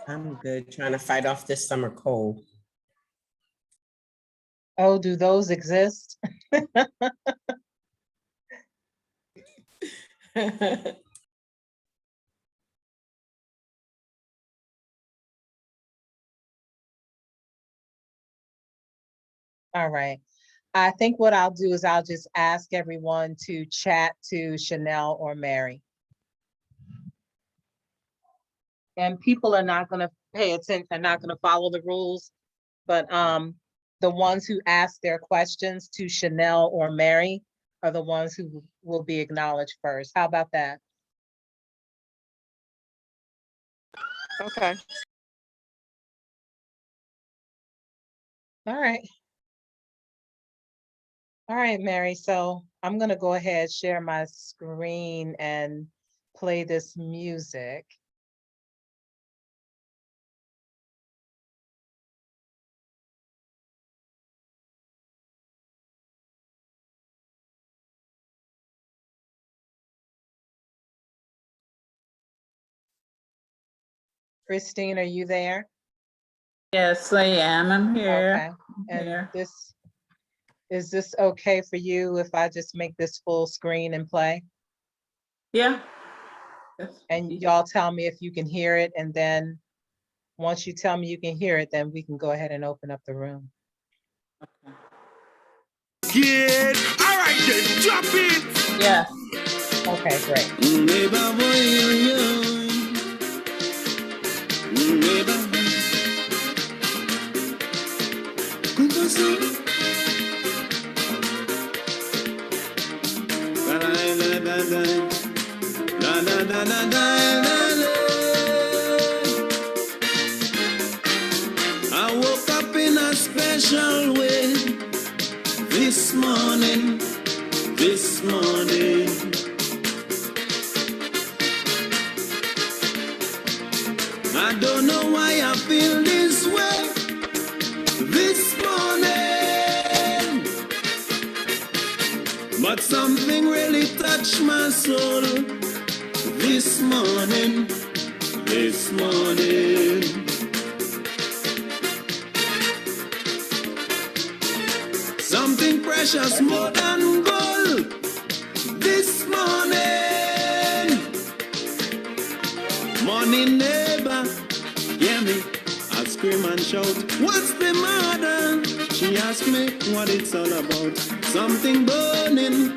I'm good, trying to fight off this summer cold. Oh, do those exist? All right. I think what I'll do is I'll just ask everyone to chat to CNoel or Mary. And people are not going to pay attention, they're not going to follow the rules, but the ones who ask their questions to CNoel or Mary are the ones who will be acknowledged first. How about that? Okay. All right. All right, Mary. So I'm going to go ahead, share my screen and play this music. Christine, are you there? Yes, I am. I'm here. Okay. And is this okay for you if I just make this full screen and play? Yeah. And y'all tell me if you can hear it, and then once you tell me you can hear it, then we can go ahead and open up the room. Kid, all right then, jump in. Yes. Okay, great. I woke up in a special way this morning. I don't know why I feel this way this morning, but something really touched my soul this morning. Something precious more than gold this morning. Morning neighbor, hear me, I scream and shout, what's the matter? She asked me what it's all about. Something burning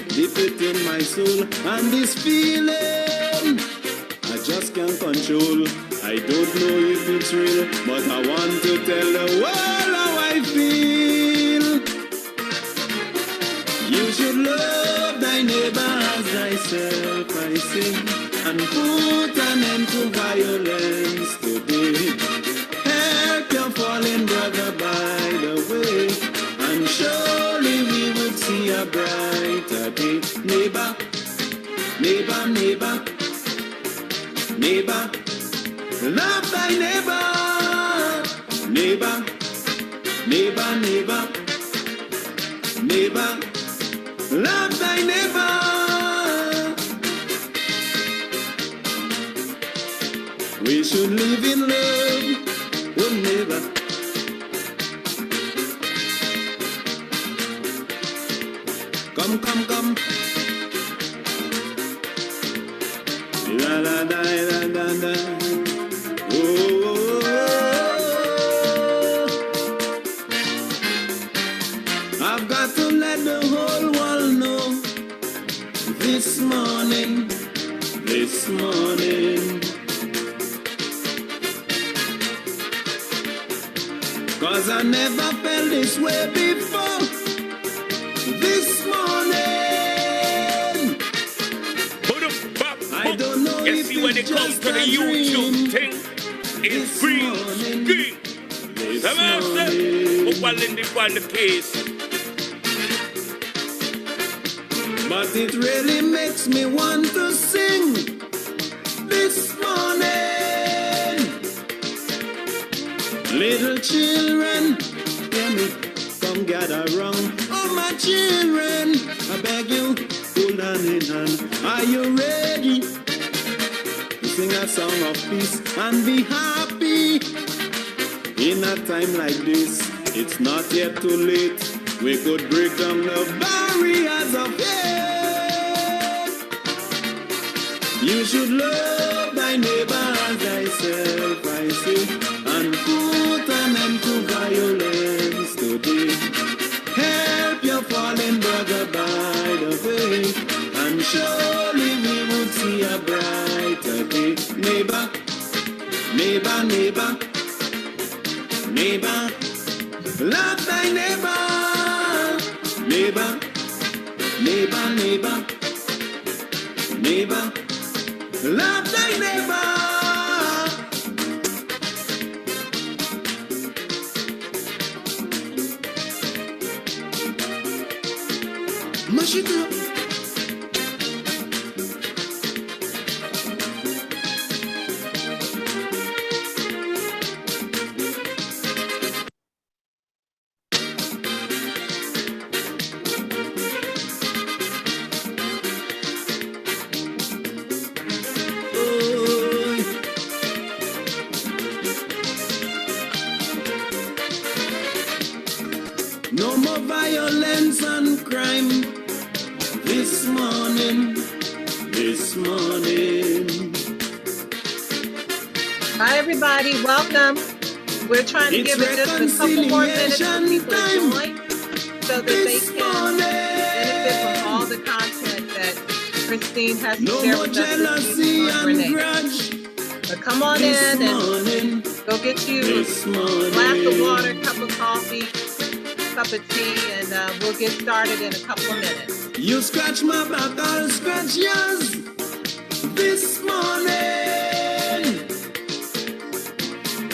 deep within my soul, and this feeling I just can't control. I don't know if it's real, but I want to tell the world how I feel. You should love thy neighbor as thyself, I say, and put an end to violence today. Help your fallen brother by the way, and surely we would see a brighter day. Neighbor, love thy neighbor. Neighbor, love thy neighbor. We should live in love, oh neighbor. Come. La la da da da da. Oh. I've got to let the whole world know this morning. 'Cause I never felt this way before. This morning, I don't know if when it comes to the YouTube thing, it's free ski. The case. But it really makes me want to sing this morning. Little children, hear me, come gather round. Oh, my children, I beg you, hold on in hand. Are you ready to sing a song of peace and be happy. In a time like this, it's not yet too late. We could break down the barriers of hate. You should love thy neighbor as thyself, I say, and put an end to violence today. Help your fallen brother by the way, and surely we would see a brighter day. Neighbor, neighbor, neighbor, neighbor, love thy neighbor. Neighbor, neighbor, neighbor, neighbor, love thy neighbor. Mash it up. No more violence and crime this morning, this morning. Hi, everybody, welcome. We're trying to It's give it just a couple more minutes for reconciliation people to time join so that they this can benefit from morning. all the content that Christine has to No share more with us this jealousy evening on and Grenada. grudge So come on this in and morning, go get you a this morning. glass of water, cup of coffee, cup of tea, and we'll get started in a couple of minutes. You scratch my back, I'll scratch yours this morning.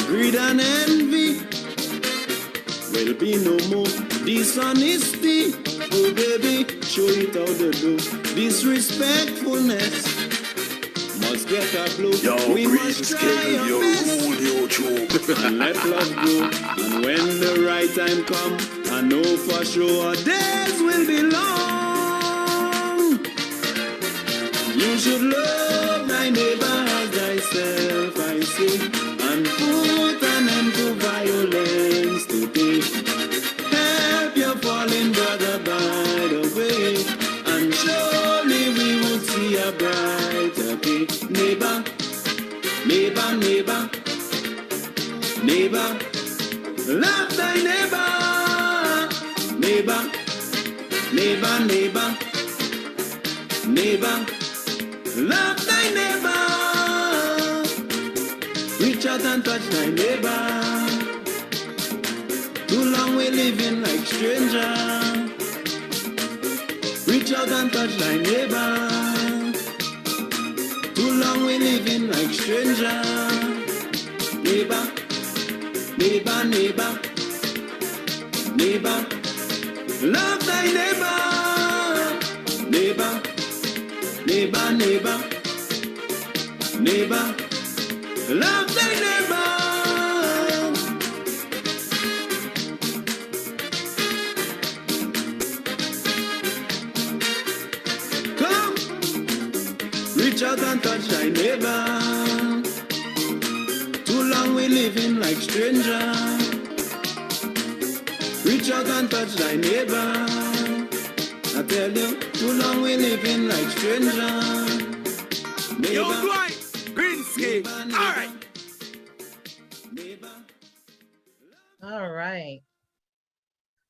Greed and envy will be no more. Dishonesty, oh baby, show it how to do. Disrespectfulness must get a blow. Yo, We must greetings, try King. our Yo, best rule YouTube. and let love go. And when the right time come, I know for sure our days will be long. You should love thy neighbor as thyself, I say, and put an end to violence today. Help your fallen brother by the way, and surely we will see a brighter day. Neighbor, neighbor, neighbor, neighbor, love thy neighbor. Neighbor, neighbor, neighbor, neighbor, love thy neighbor. Reach out and touch thy neighbor. Too long we living like stranger. Reach out and touch thy neighbor. Too long we living like stranger. Neighbor, neighbor, neighbor, neighbor, love thy neighbor. Neighbor, neighbor, neighbor, neighbor, love thy neighbor. Come, reach out and touch thy neighbor. Too long we living like stranger. Reach out and touch thy neighbor. I tell you, too long we living like stranger. Yo, Neighbor, Dwight, Greensky. All right. neighbor. All right.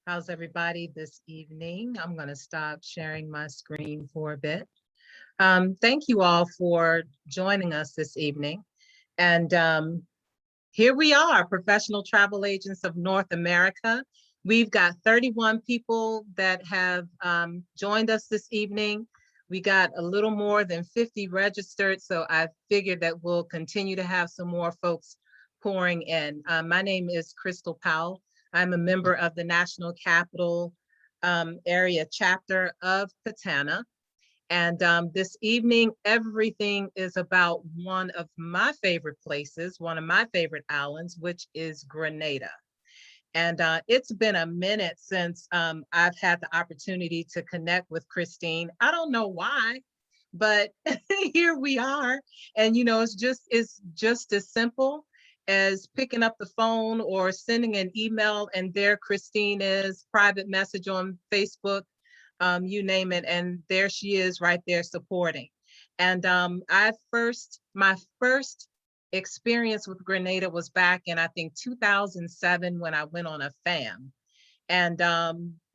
How's everybody this evening? I'm going to stop sharing my screen for a bit. Thank you all for joining us this evening. And here we are, Professional Travel Agents of North America. We've got 31 people that have joined us this evening. We got a little more than 50 registered, so I figured that we'll continue to have some more folks pouring in. My name is Crystal Powell. I'm a member of the National Capital Area chapter of PTANA. And this evening, everything is about one of my favorite places, one of my favorite islands, which is Grenada. And it's been a minute since I've had the opportunity to connect with Christine. I don't know why, but here we are. And, it's just as simple as picking up the phone or sending an email, and there Christine is, private message on Facebook, you name it. And there she is right there supporting. And my first experience with Grenada was back in, I think, 2007, when I went on a FAM, and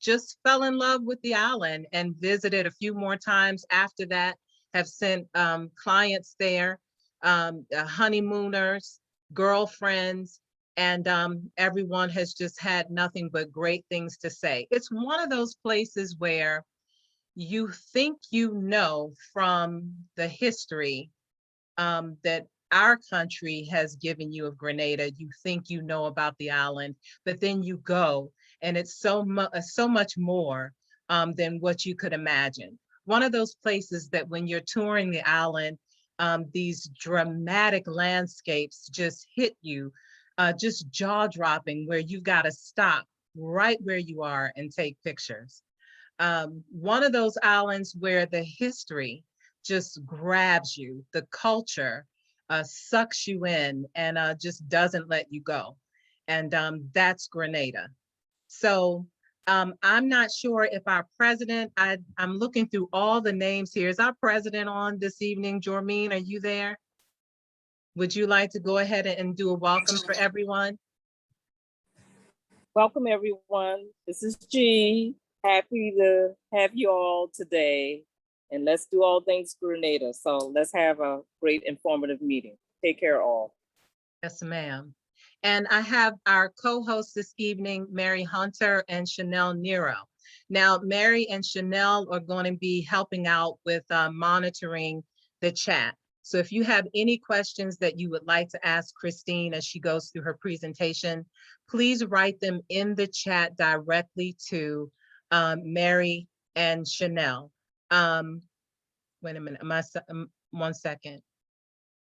just fell in love with the island and visited a few more times after that, have sent clients there, honeymooners, girlfriends, and everyone has just had nothing but great things to say. It's one of those places where you think from the history that our country has given you of Grenada. You think you know about the island, but then you go and it's so much more than what you could imagine. One of those places that when you're touring the island, these dramatic landscapes just hit you, just jaw-dropping, where you've got to stop right where you are and take pictures. One of those islands where the history just grabs you, the culture sucks you in and just doesn't let you go. And that's Grenada. So I'm not sure if our president, I'm looking through all the names here. Is our president on this evening? Jormeen, are you there? Would you like to go ahead and do a welcome for everyone? Welcome, everyone. This is G. Happy to have you all today. And let's do all things Grenada. So let's have a great informative meeting. Take care all. Yes, ma'am. And I have our co-hosts this evening, Mary Hunter and CNoel Nero. Now, Mary and CNoel are going to be helping out with monitoring the chat. So if you have any questions that you would like to ask Christine as she goes through her presentation, please write them in the chat directly to Mary and CNoel. Wait a minute, 1 second.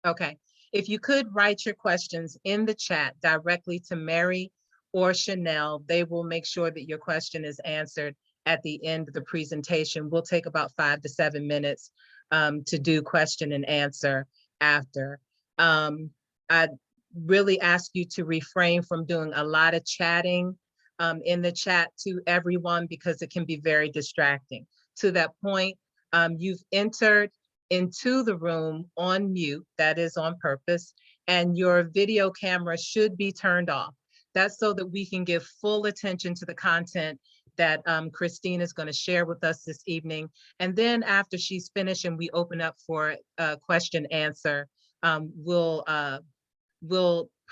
Okay, if you could write your questions in the chat directly to Mary or CNoel, they will make sure that your question is answered at the end of the presentation. We'll take about 5 to 7 minutes to do question and answer after. I really ask you to refrain from doing a lot of chatting in the chat to everyone, because it can be very distracting. To that point, you've entered into the room on mute, that is on purpose, and your video camera should be turned off. That's so that we can give full attention to the content that Christine is going to share with us this evening. And then after she's finished and we open up for a question answer, we'll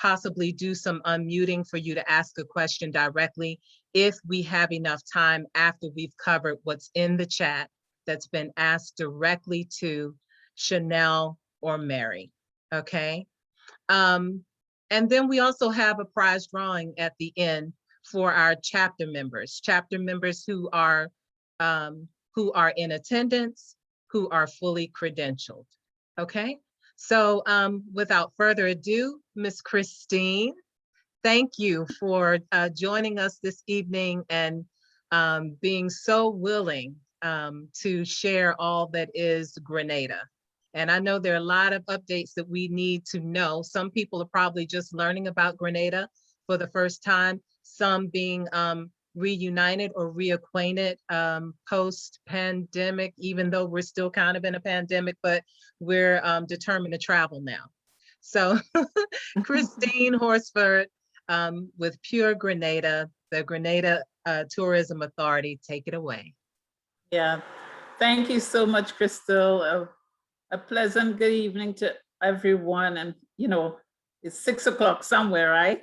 possibly do some unmuting for you to ask a question directly if we have enough time after we've covered what's in the chat that's been asked directly to CNoel or Mary, okay? And then we also have a prize drawing at the end for our chapter members who are in attendance, who are fully credentialed, okay? So without further ado, Ms. Christine, thank you for joining us this evening and being so willing to share all that is Grenada. And I know there are a lot of updates that we need to know. Some people are probably just learning about Grenada for the first time, some being reunited or reacquainted post-pandemic, even though we're still kind of in a pandemic, but we're determined to travel now. So Christine Horsford with Pure Grenada, the Grenada Tourism Authority, take it away. Yeah, thank you so much, Crystal. A pleasant good evening to everyone. And it's 6 o'clock somewhere, right?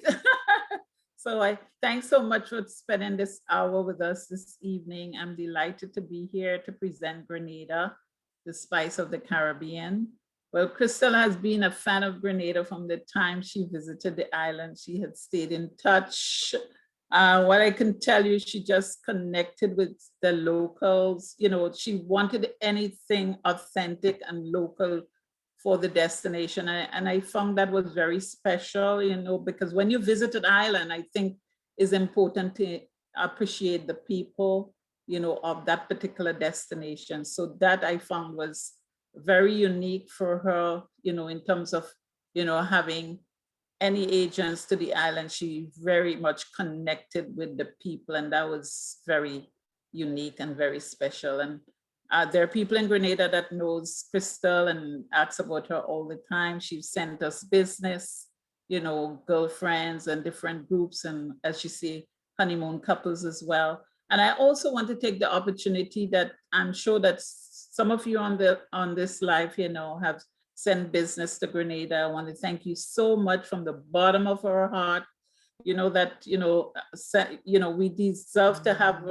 So thanks so much for spending this hour with us this evening. I'm delighted to be here to present Grenada, the spice of the Caribbean. Well, Crystal has been a fan of Grenada from the time she visited the island. She had stayed in touch. What I can tell you, she just connected with the locals. She wanted anything authentic and local for the destination. And I found that was very special, because when you visit an island, I think it's important to appreciate the people, of that particular destination. So that I found was very unique for her, you know, in terms of, you know, having any agents to the island. She very much connected with the people, and that was very unique and very special. And there are people in Grenada that knows Crystal and asks about her all the time. She sent us business, you know, girlfriends and different groups, and as you see, honeymoon couples as well. And I also want to take the opportunity that I'm sure that some of you on this live, you know, have sent business to Grenada. I want to thank you so much from the bottom of our heart. You know that, you know, we deserve to have,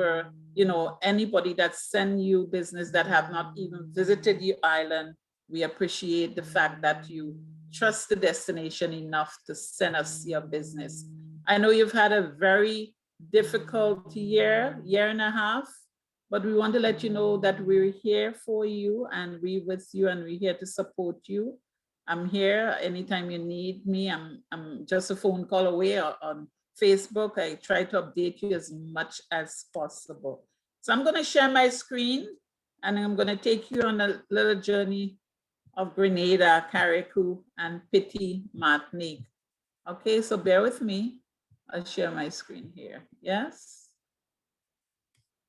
you know, anybody that send you business that have not even visited your island. We appreciate the fact that you trust the destination enough to send us your business. I know you've had a very difficult year and a half, but we want to let you know that we're here for you and we're with you and we're here to support you. I'm here anytime you need me. I'm just a phone call away on Facebook. I try to update you as much as possible. So I'm going to share my screen and I'm going to take you on a little journey of Grenada, Carriacou, and Petit Martinique. Okay, so bear with me. I'll share my screen here. Yes.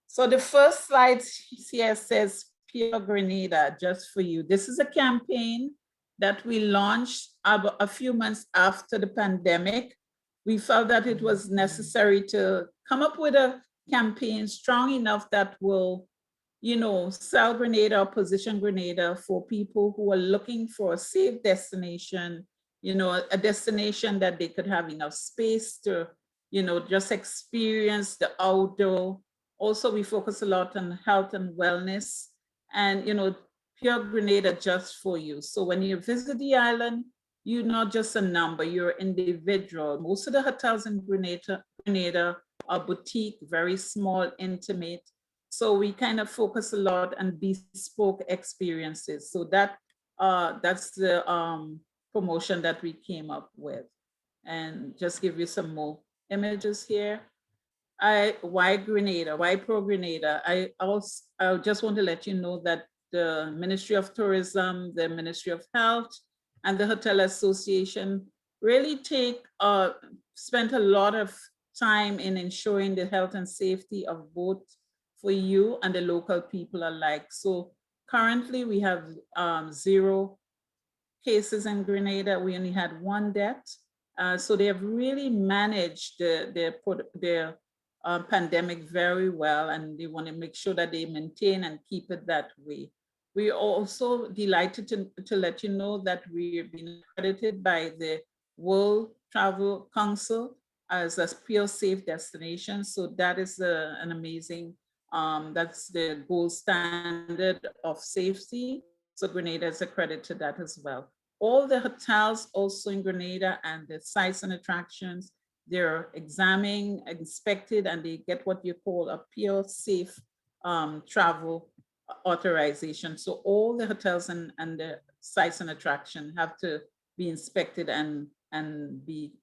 So the first slide here says Pure Grenada, just for you. This is a campaign that we launched a few months after the pandemic. We felt that it was necessary to come up with a campaign strong enough that will, you know, sell Grenada or position Grenada for people who are looking for a safe destination, you know, a destination that they could have enough space to, you know, just experience the outdoor. Also, we focus a lot on health and wellness and, you know, Pure Grenada just for you. So when you visit the island, you're not just a number, you're individual. Most of the hotels in Grenada are boutique, very small, intimate. So we kind of focus a lot on bespoke experiences. So that's the promotion that we came up with. And just give you some more images here. Why Grenada? Why Pro Grenada? I just want to let you know that the Ministry of Tourism, the Ministry of Health, and the Hotel Association really spent a lot of time in ensuring the health and safety of both for you and the local people alike. So currently we have 0 cases in Grenada. We only had 1 death. So they have really managed their pandemic very well, and they want to make sure that they maintain and keep it that way. We are also delighted to let you know that we've been accredited by the World Travel Council as a pure safe destination. So that is an amazing, that's the gold standard of safety. So Grenada is accredited to that as well. All the hotels also in Grenada and the sites and attractions, they're examining, inspected, and they get what you call a pure safe travel authorization. So all the hotels and the sites and attraction have to be inspected and be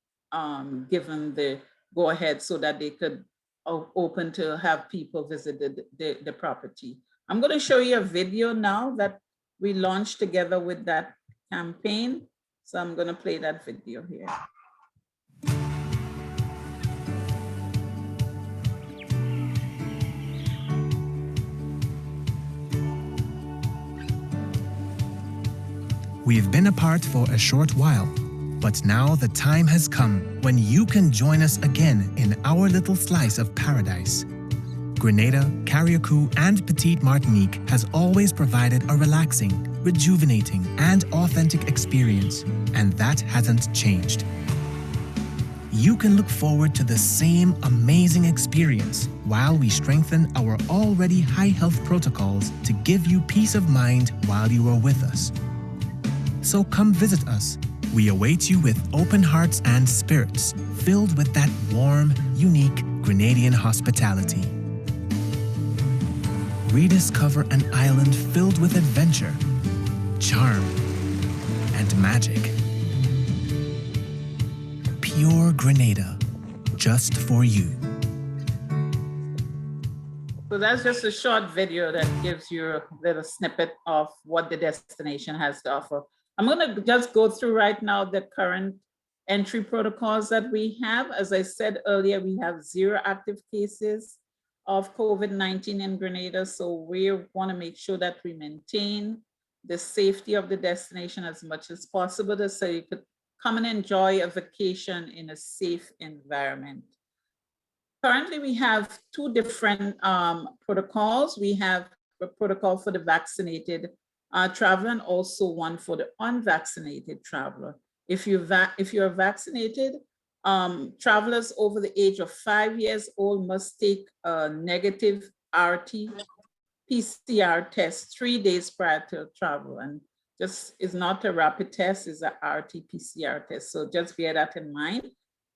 given the go ahead so that they could open to have people visit the property. I'm going to show you a video now that we launched together with that campaign. So I'm going to play that video here. We've been apart for a short while, but now the time has come when you can join us again in our little slice of paradise. Grenada, Carriacou, and Petite Martinique has always provided a relaxing, rejuvenating, and authentic experience, and that hasn't changed. You can look forward to the same amazing experience while we strengthen our already high health protocols to give you peace of mind while you are with us. So come visit us. We await you with open hearts and spirits, filled with that warm, unique Grenadian hospitality. Rediscover an island filled with adventure, charm, and magic. Pure Grenada, just for you. So So that's just a short video that gives you a little snippet of what the destination has to offer. I'm going to just go through right now the current entry protocols that we have. As I said earlier, we have 0 active cases of COVID-19 in Grenada. So we want to make sure that we maintain the safety of the destination as much as possible so you could come and enjoy a vacation in a safe environment. Currently, we have 2 different protocols. We have a protocol for the vaccinated traveler and also one for the unvaccinated traveler. If you're vaccinated, travelers over the age of 5 years old must take a negative RT-PCR test 3 days prior to travel. And just is not a rapid test, it's a RT-PCR test. So just bear that in mind.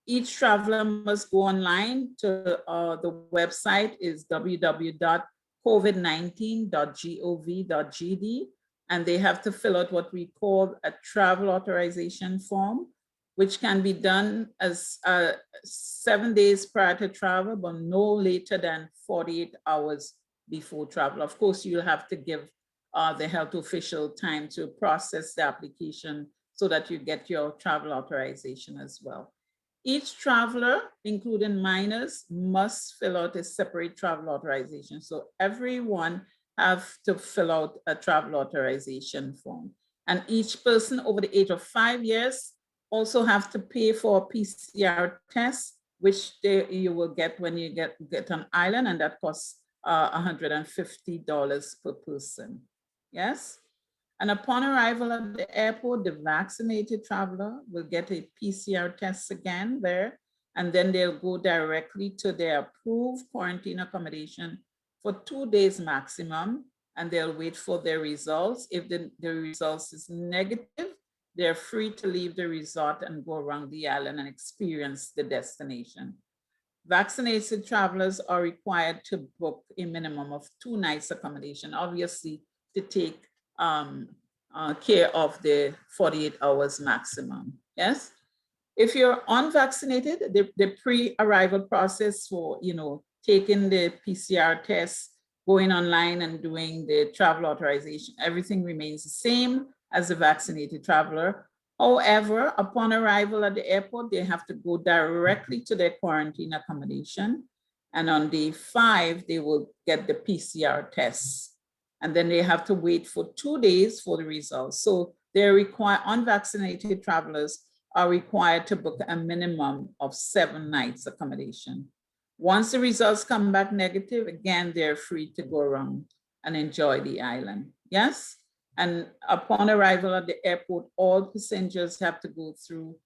Each traveler must go online to the website is www.covid19.gov.gd, and they have to fill out what we call a travel authorization form, which can be done as 7 days prior to travel, but no later than 48 hours before travel. Of course, you'll have to give the health official time to process the application so that you get your travel authorization as well. Each traveler, including minors, must fill out a separate travel authorization. So everyone have to fill out a travel authorization form. And each person over the age of 5 years also have to pay for a PCR test, which you will get when you get on island, and that costs $150 per person. Yes? And upon arrival at the airport, the vaccinated traveler will get a PCR test again there, and then they'll go directly to their approved quarantine accommodation for 2 days maximum, and they'll wait for their results. If the results is negative, they're free to leave the resort and go around the island and experience the destination. Vaccinated travelers are required to book a minimum of 2 nights accommodation, obviously to take care of the 48 hours maximum. Yes. If you're unvaccinated, the pre-arrival process for, taking the PCR test, going online and doing the travel authorization, everything remains the same as the vaccinated traveler. However, upon arrival at the airport, they have to go directly to their quarantine accommodation. And on day 5, they will get the PCR tests. And then they have to wait for 2 days for the results. So they're unvaccinated travelers are required to book a minimum of 7 nights accommodation. Once the results come back negative, again, they're free to go around and enjoy the island. Yes? And upon arrival at the airport, all passengers have to go through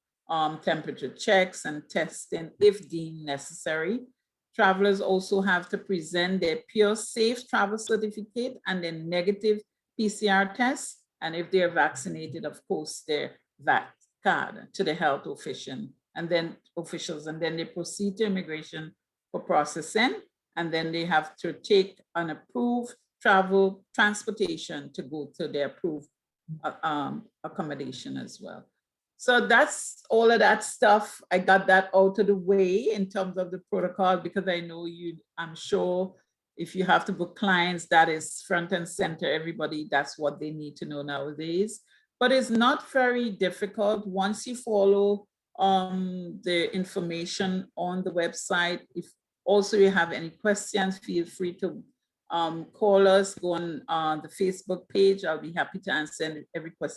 temperature checks and testing if deemed necessary. Travelers also have to present their pure safe travel certificate and their negative PCR test. And if they're vaccinated, of course, their vac card to the health official and then they proceed to immigration for processing. And then they have to take an approved travel transportation to go to their approved accommodation as well. So that's all of that stuff. I got that out of the way in terms of the protocol, because I know I'm sure if you have to book clients, that is front and center. Everybody, that's what they need to know nowadays. But it's not very difficult once you follow the information on the website. If also you have any questions, feel free to call us, go on the Facebook page. I'll be happy to answer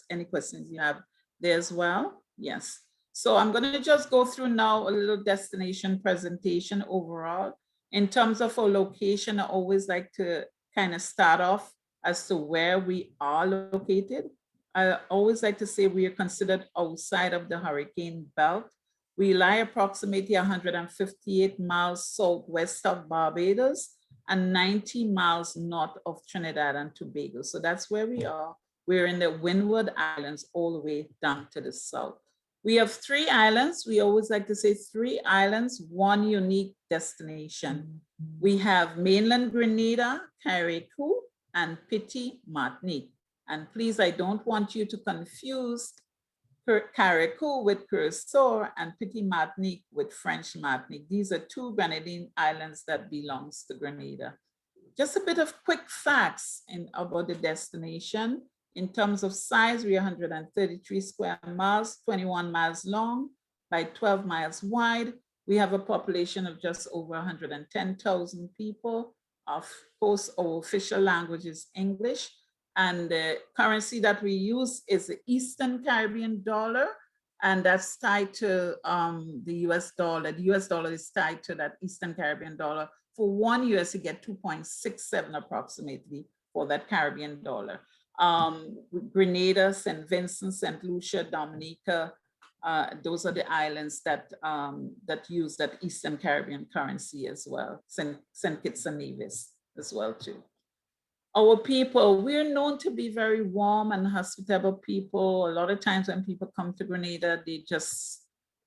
any questions you have there as well. Yes. So I'm going to just go through now a little destination presentation overall. In terms of our location, I always like to kind of start off as to where we are located. I always like to say we are considered outside of the hurricane belt. We lie approximately 158 miles southwest of Barbados and 90 miles north of Trinidad and Tobago. So that's where we are. We're in the Windward Islands all the way down to the south. We have 3 islands. We always like to say 3 islands, 1 unique destination. We have mainland Grenada, Carriacou, and Petit Martinique. And please, I don't want you to confuse Carriacou with Curacao and Petit Martinique with French Martinique. These are 2 Grenadine islands that belongs to Grenada. just a bit of quick facts about the destination. In terms of size, we're 133 square miles, 21 miles long by 12 miles wide. We have a population of just over 110,000 people. Of course, our official language is English, and the currency that we use is the Eastern Caribbean dollar, and that's tied to the US dollar. The US dollar is tied to that Eastern Caribbean dollar. For $1, you get 2.67 approximately for that Caribbean dollar. Grenada, St. Vincent, St. Lucia, Dominica, those are the islands that use that Eastern Caribbean currency as well. St. Kitts and Nevis as well too. Our people, we're known to be very warm and hospitable people. A lot of times when people come to Grenada, they just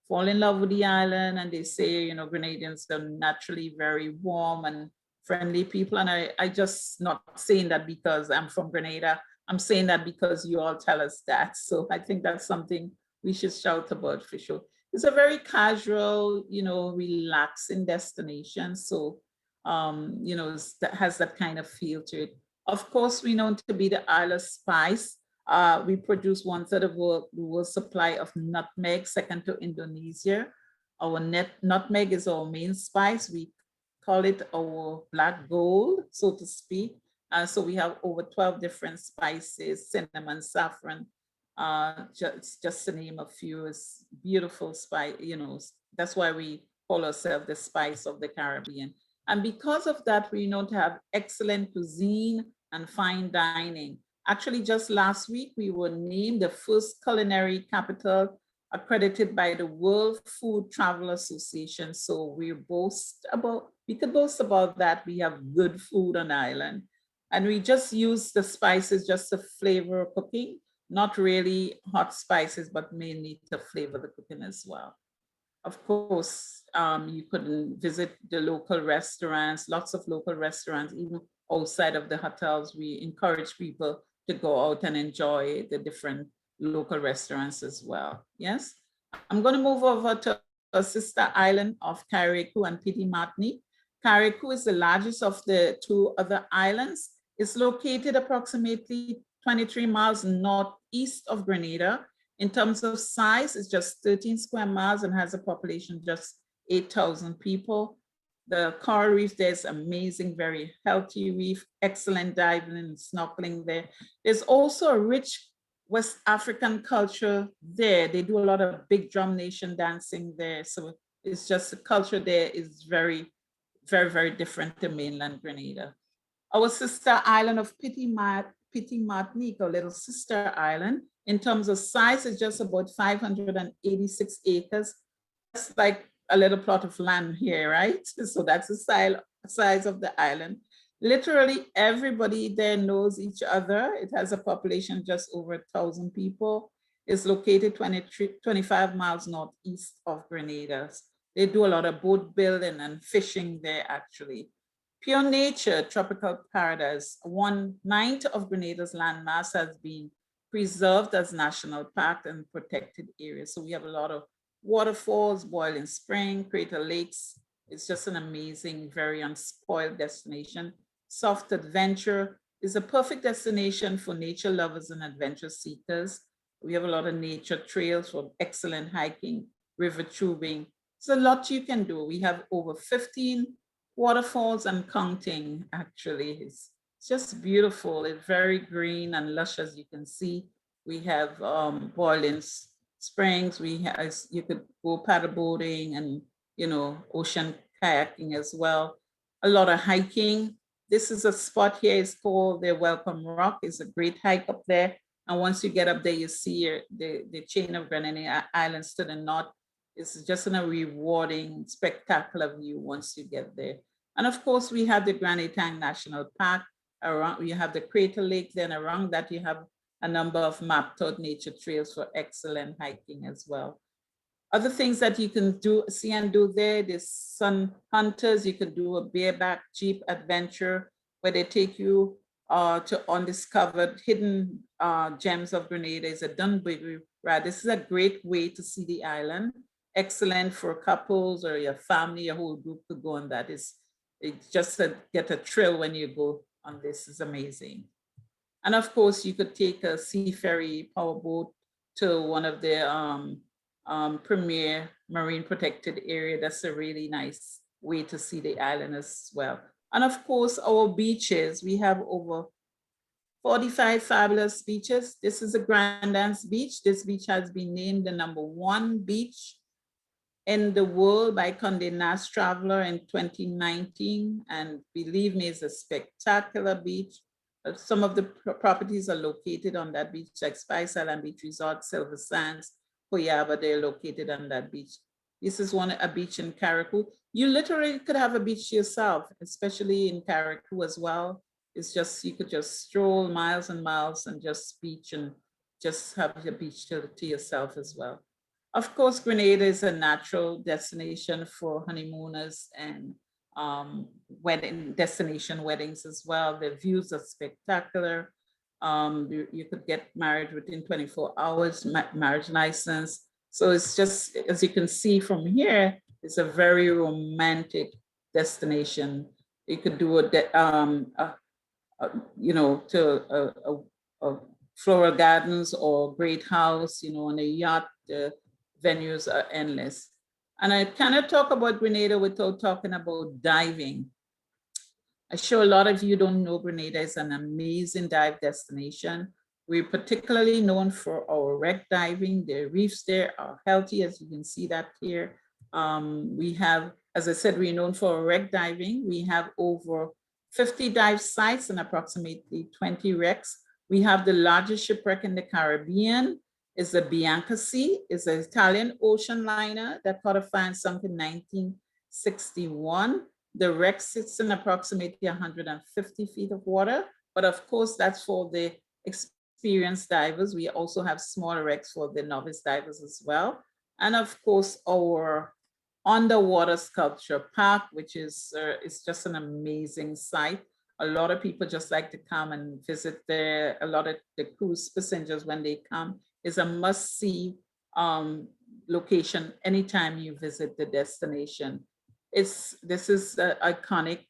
fall in love with the island, and they say, you know, Grenadians are naturally very warm and friendly people. And I just not saying that because I'm from Grenada. I'm saying that because you all tell us that. So I think that's something we should shout about for sure. It's a very casual, you know, relaxing destination. So, you know, that has that kind of feel to it. Of course, we know to be the Isle of Spice. We produce 1/3 of the world's supply of nutmeg, second to Indonesia. Our nutmeg is our main spice. We call it our black gold, so to speak. So we have over 12 different spices, cinnamon, saffron, just to name a few. It's beautiful spice, you know, that's why we call ourselves the spice of the Caribbean. And because of that, we know to have excellent cuisine and fine dining. Actually, just last week, we were named the first culinary capital accredited by the World Food Travel Association. So we could boast about that. We have good food on the island. And we just use the spices just to flavor cooking, not really hot spices, but mainly to flavor the cooking as well. Of course, you could visit the local restaurants, lots of local restaurants, even outside of the hotels. We encourage people to go out and enjoy the different local restaurants as well. Yes, I'm going to move over to a sister island of Carriacou and Petit Martinique. Carriacou is the largest of the two other islands. It's located approximately 23 miles northeast of Grenada. In terms of size, it's just 13 square miles and has a population of just 8,000 people. The coral reef there is amazing, very healthy reef, excellent diving and snorkeling there. There's also a rich West African culture there. They do a lot of big drum nation dancing there. So it's just the culture there is very, very, very different to mainland Grenada. Our sister island of Petit Martinique, our little sister island, in terms of size, is just about 586 acres. That's like a little plot of land here, right? So that's the size of the island. Literally everybody there knows each other. It has a population just over 1,000 people. It's located 25 miles northeast of Grenada. They do a lot of boat building and fishing there actually. Pure nature, tropical paradise. 1/9 of Grenada's landmass has been preserved as national park and protected areas. So we have a lot of waterfalls, Boiling Spring, Crater Lakes. It's just an amazing, very unspoiled destination. Soft Adventure is a perfect destination for nature lovers and adventure seekers. We have a lot of nature trails for excellent hiking, river tubing. There's a lot you can do. We have over 15 waterfalls and counting, actually. It's just beautiful. It's very green and lush, as you can see. We have Boiling Springs. You could go paddle boating and, you know, ocean kayaking as well. A lot of hiking. This is a spot here. It's called the Welcome Rock. It's a great hike up there. And once you get up there, you see the chain of Grenada Islands to the north. It's just a rewarding, spectacular view once you get there. And of course, we have the Granny Tank National Park. Around, you have the Crater Lake. Then around that, you have a number of mapped out nature trails for excellent hiking as well. Other things that you can see and do there, there's sun hunters. You can do a bareback jeep adventure where they take you to undiscovered hidden gems of Grenada. Is a Dunbury ride. This is a great way to see the island. Excellent for couples or your family, your whole group to go on that. It's It's just to get a thrill when you go on this is amazing. And of course, you could take a sea ferry powerboat to one of the premier marine protected area. That's a really nice way to see the island as well. And of course, our beaches, we have over 45 fabulous beaches. This is a Grand Anse Beach. This beach has been named the #1 beach in the world by Condé Nast Traveler in 2019. And believe me, it's a spectacular beach. Some of the properties are located on that beach, like Spice Island Beach Resort, Silver Sands, Coyaba, they're located on that beach. This is a beach in Carriacou. You literally could have a beach yourself, especially in Carriacou as well. It's just, you could just stroll miles and miles and just beach and just have the beach to yourself as well. Of course, Grenada is a natural destination for honeymooners and wedding destination weddings as well. The views are spectacular. You could get married within 24 hours, marriage license. So it's just, as you can see from here, it's a very romantic destination. You could do a floral gardens or great house, on a yacht. The venues are endless. And I cannot talk about Grenada without talking about diving. I'm sure a lot of you don't know Grenada is an amazing dive destination. We're particularly known for our wreck diving. The reefs there are healthy, as you can see that here. We have, as I said, we're known for our wreck diving. We have over 50 dive sites and approximately 20 wrecks. We have the largest shipwreck in the Caribbean. Is the Bianca Sea, is an Italian ocean liner that caught a fire sunk in 1961. The wreck sits in approximately 150 feet of water, but of course that's for the experienced divers. We also have smaller wrecks for the novice divers as well. And of course our underwater sculpture park, which is just an amazing site. A lot of people just like to come and visit there. A lot of the cruise passengers, when they come, is a must-see location anytime you visit the destination. This is the iconic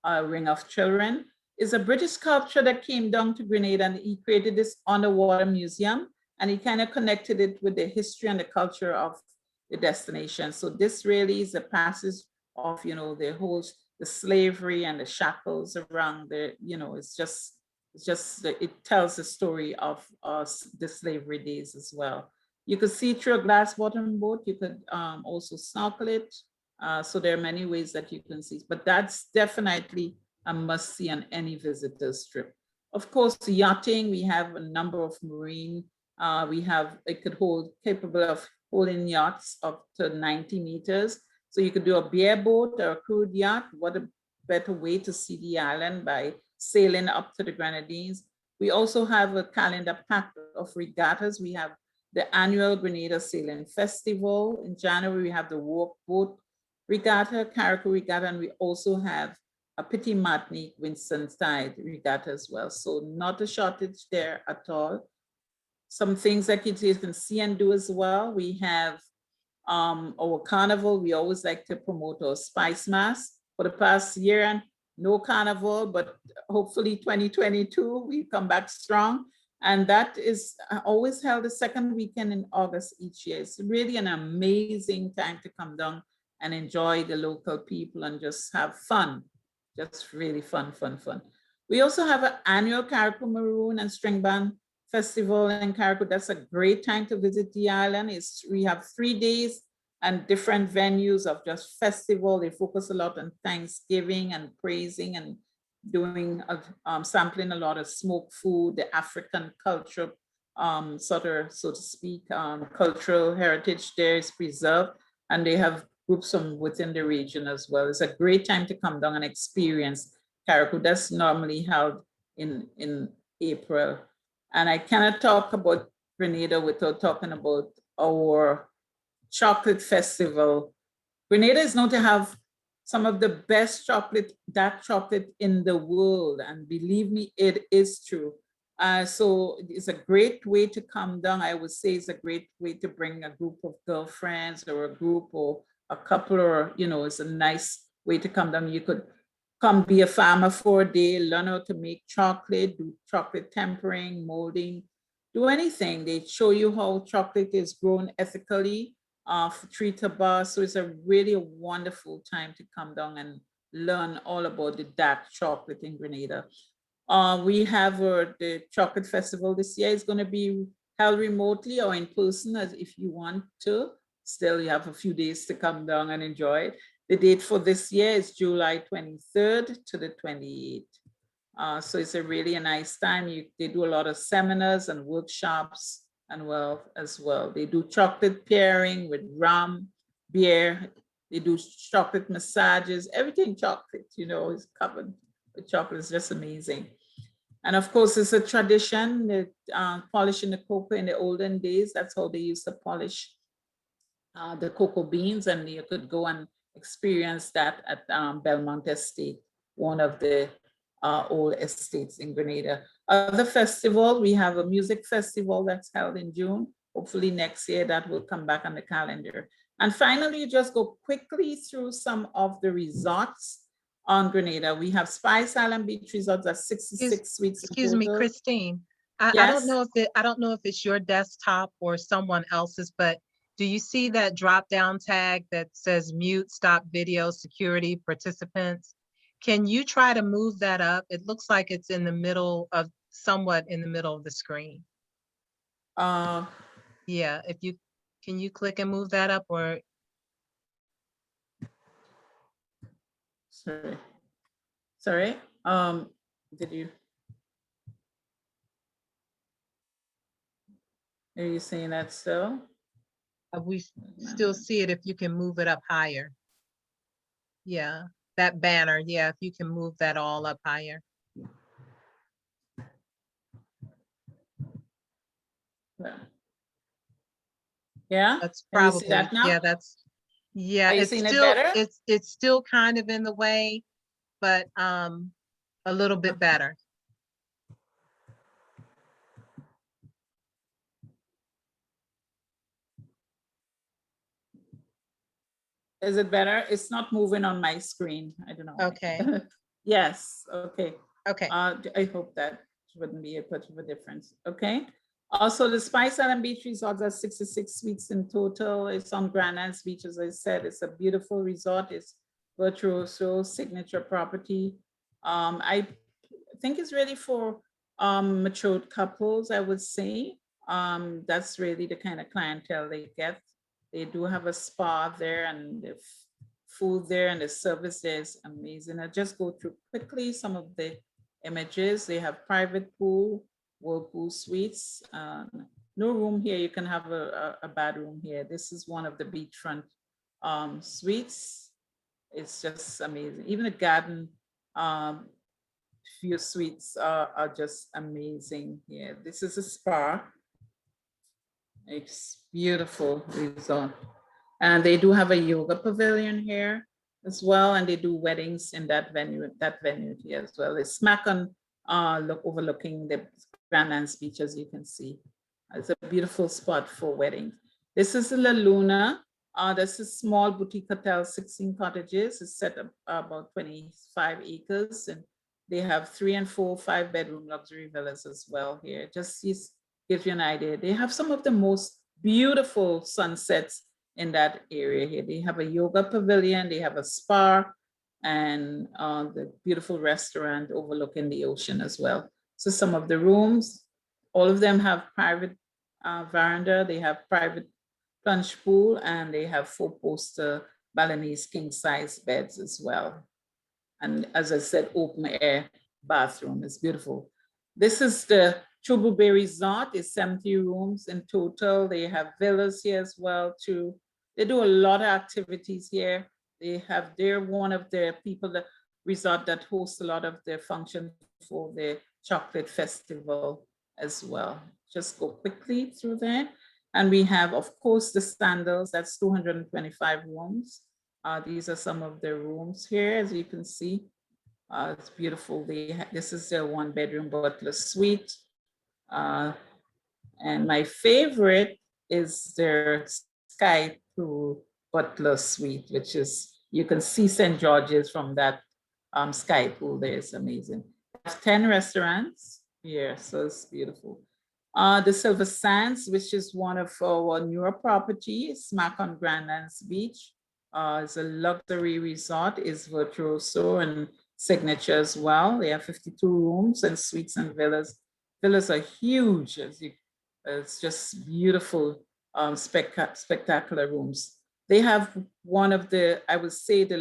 Ring of Children. It's a British sculpture that came down to Grenada, and he created this underwater museum, and he kind of connected it with the history and the culture of the destination. So this really is a passage of, the slavery and the shackles around the, it tells the story of the slavery days as well. You could see through a glass bottom boat. You could also snorkel it. So there are many ways that you can see, but that's definitely a must see on any visitor's trip. Of course, yachting, we have a number of marine, capable of holding yachts up to 90 meters. So you could do a bareboat or a crewed yacht. What a better way to see the island by sailing up to the Grenadines. We also have a calendar packed of regattas. We have the annual Grenada Sailing Festival. In January, we have the Walk Boat Regatta, Carriacou Regatta, and we also have a Petit Martinique Whitsuntide Regatta as well. So not a shortage there at all. Some things that you can see and do as well. We have our carnival. We always like to promote our Spice Mass. For the past year, and no carnival, but hopefully 2022, we come back strong. And that is always held the second weekend in August each year. It's really an amazing time to come down and enjoy the local people and just have fun. Just really fun. We also have an annual Carriacou Maroon and String Band Festival in Carriacou. That's a great time to visit the island. We have 3 days and different venues of just festival. They focus a lot on Thanksgiving and praising and doing, sampling a lot of smoked food, the African culture, so to speak, cultural heritage there is preserved, and they have groups from within the region as well. It's a great time to come down and experience Carriacou. That's normally held in April. And I cannot talk about Grenada without talking about our chocolate festival. Grenada is known to have some of the best dark chocolate in the world. And believe me, it is true. So it's a great way to come down. I would say it's a great way to bring a group of girlfriends or a group or a couple, or, it's a nice way to come down. You could come be a farmer for a day, learn how to make chocolate, do chocolate tempering, molding, do anything. They show you how chocolate is grown ethically for tree to bar. So it's a really wonderful time to come down and learn all about the dark chocolate in Grenada. We have the chocolate festival this year. It's going to be held remotely or in person, as if you want to. Still, you have a few days to come down and enjoy it. The date for this year is July 23rd to the 28th. So it's a really nice time. They do a lot of seminars and workshops and as well. They do chocolate pairing with rum, beer. They do chocolate massages, everything chocolate, is covered with chocolate. It's just amazing. And of course, it's a tradition that polishing the cocoa in the olden days. That's how they used to polish the cocoa beans, and you could go and experience that at Belmont Estate, one of the old estates in Grenada. Other festival, we have a music festival that's held in June. Hopefully next year that will come back on the calendar. And finally, just go quickly through some of the resorts on Grenada. We have Spice Island Beach Resort, that's 66 suites. Excuse me, Christine. I Yes. don't know if it's your desktop or someone else's, but do you see that drop down tag that says mute, stop video, security, participants? Can you try to move that up? It looks like it's in the middle of, somewhat in the middle of the screen. Yeah, can you click and move that up, or? Sorry, did you? Are you saying that still? We still see it if you can move it up higher. Yeah, that banner, yeah, if you can move that all up higher. Yeah. That's Can you see probably, that now? yeah, Are you it's seeing it still, better? it's still kind of in the way, but a little bit better. Is it better? It's not moving on my screen. I don't know. Okay. Yes, okay. Okay. I hope that wouldn't be a much of a difference. Okay. Also, the Spice Island Beach Resort has 66 suites in total. It's on Grand Anse Beach, as I said. It's a beautiful resort. It's virtuoso signature property. I think it's ready for matured couples, I would say. That's really the kind of clientele they get. They do have a spa there, and the food there and the service there is amazing. I'll just go through quickly some of the images. They have private pool, whirlpool suites. No room here. You can have a bad room here. This is one of the beachfront suites. It's just amazing. Even the garden view suites are just amazing here. This is a spa. It's beautiful resort. And they do have a yoga pavilion here as well. And they do weddings in that venue here as well. It's smack on overlooking the Grand Anse Beach, as you can see. It's a beautiful spot for weddings. This is La Luna. That's a small boutique hotel, 16 cottages. It's set up about 25 acres. And they have 3 and 4, 5-bedroom luxury villas as well here. Just gives you an idea. They have some of the most beautiful sunsets in that area here. They have a yoga pavilion, they have a spa, and the beautiful restaurant overlooking the ocean as well. So some of the rooms, all of them have private veranda, they have private plunge pool, and they have 4-poster Balinese king-size beds as well. And as I said, open air bathroom is beautiful. This is the Chubu Bay Resort. It's 70 rooms in total. They have villas here as well too. They do a lot of activities here. They're one of the people that resort that hosts a lot of their functions for the chocolate festival as well. Just go quickly through there. And we have, of course, the Standals. That's 225 rooms. These are some of the rooms here, as you can see. It's beautiful. This is their 1-bedroom butler suite. And my favorite is their Sky Pool Butler Suite, which is, you can see St. George's from that sky pool there is amazing. 10 restaurants here, so it's beautiful. The Silver Sands, which is one of our newer properties, smack on Grandlands Beach. It's a luxury resort, is virtuoso and signature as well. They have 52 rooms and suites and villas. Villas are huge, it's just beautiful, spectacular rooms. They have one of the, I would say, the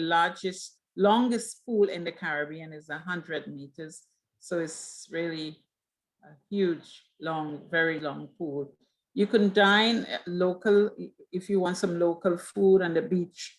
longest pool in the Caribbean is 100 meters. So it's really a huge, long, very long pool. You can dine local if you want some local food on the beach,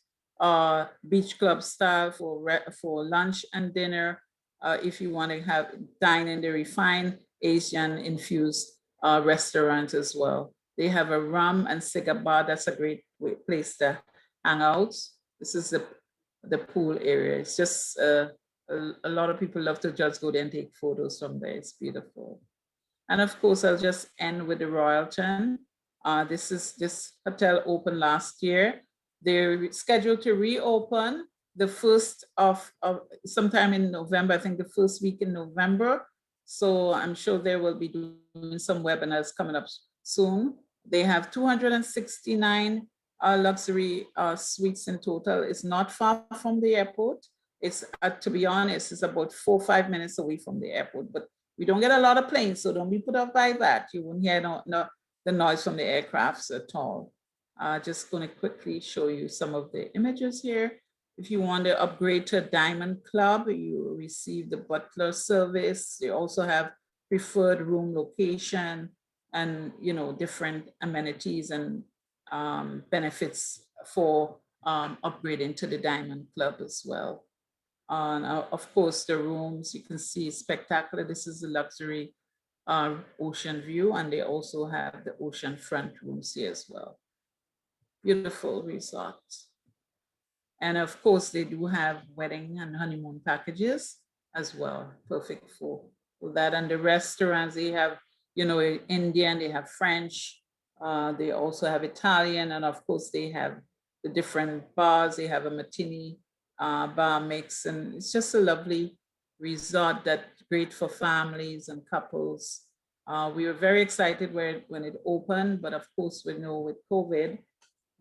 beach club style for lunch and dinner. If you want to dine in the refined Asian infused restaurant as well. They have a rum and cigar bar. That's a great place to hang out. This is the pool area. It's just a lot of people love to just go there and take photos from there. It's beautiful. And of course, I'll just end with the Royalton. This hotel opened last year. They're scheduled to reopen the first of sometime in November, I think the first week in November. So I'm sure they will be doing some webinars coming up soon. They have 269 luxury suites in total. It's not far from the airport. It's, to be honest, it's about 4 or 5 minutes away from the airport, but we don't get a lot of planes, so don't be put off by that. You won't hear the noise from the aircrafts at all. Just gonna quickly show you some of the images here. If you want to upgrade to a Diamond Club, you will receive the butler service. They also have preferred room location and, you know, different amenities and benefits for upgrading to the Diamond Club as well. Of course, the rooms you can see spectacular. This is a luxury ocean view, and they also have the ocean front rooms here as well. Beautiful resort. And of course, they do have wedding and honeymoon packages as well. Perfect for that. And the restaurants, they have, you know, Indian, they have French, they also have Italian, and of course, they have the different bars. They have a martini bar mix, and it's just a lovely resort that's great for families and couples. We were very excited when it opened, but of course, we know with COVID,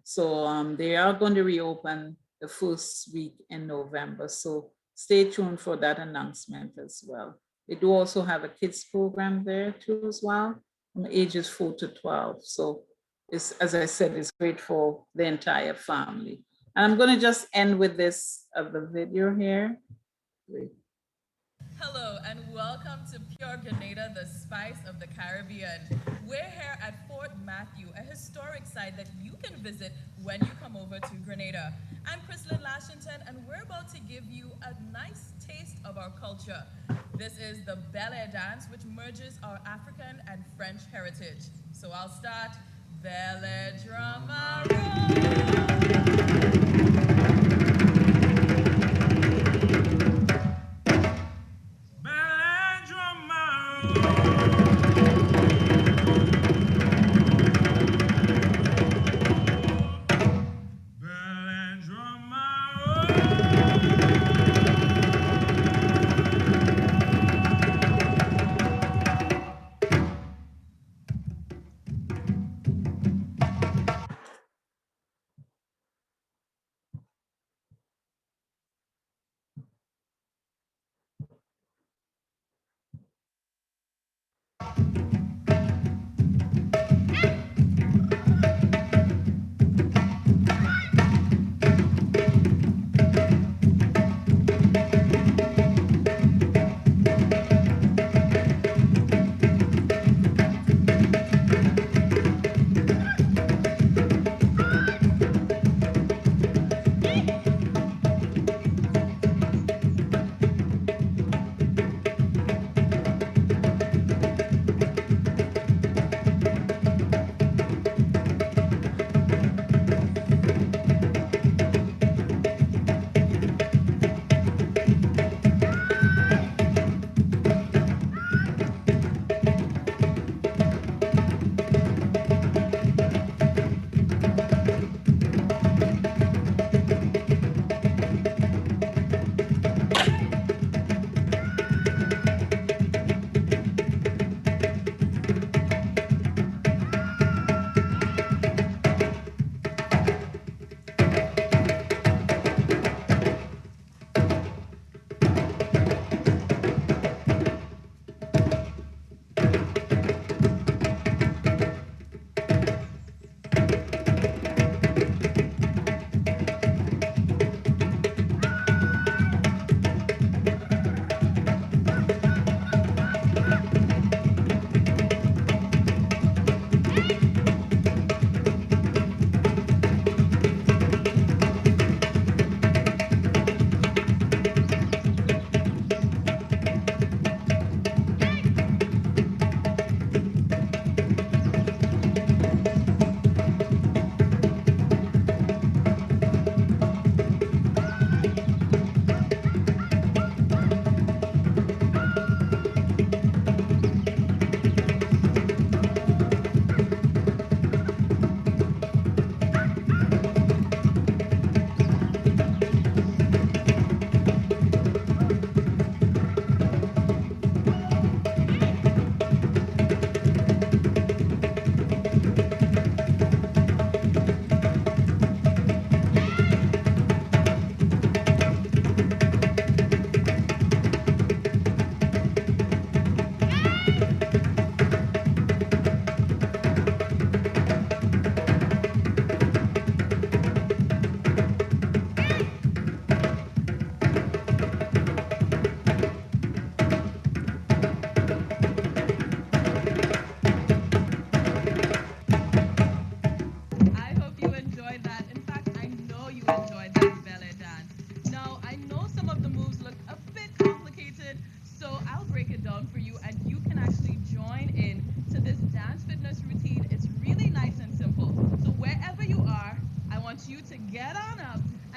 so they are going to reopen the first week in November. So stay tuned for that announcement as well. They do also have a kids program there too as well, from ages 4 to 12. So it's, as I said, it's great for the entire family. And I'm going to just end with this of the video here. Great. Hello and welcome to Pure Grenada, the spice of the Caribbean. We're here at Fort Matthew, a historic site that you can visit when you come over to Grenada. I'm Chrislyn Lashington, and we're about to give you a nice taste of our culture. This is the Bel Air dance, which merges our African and French heritage. So I'll start. Bel Air drama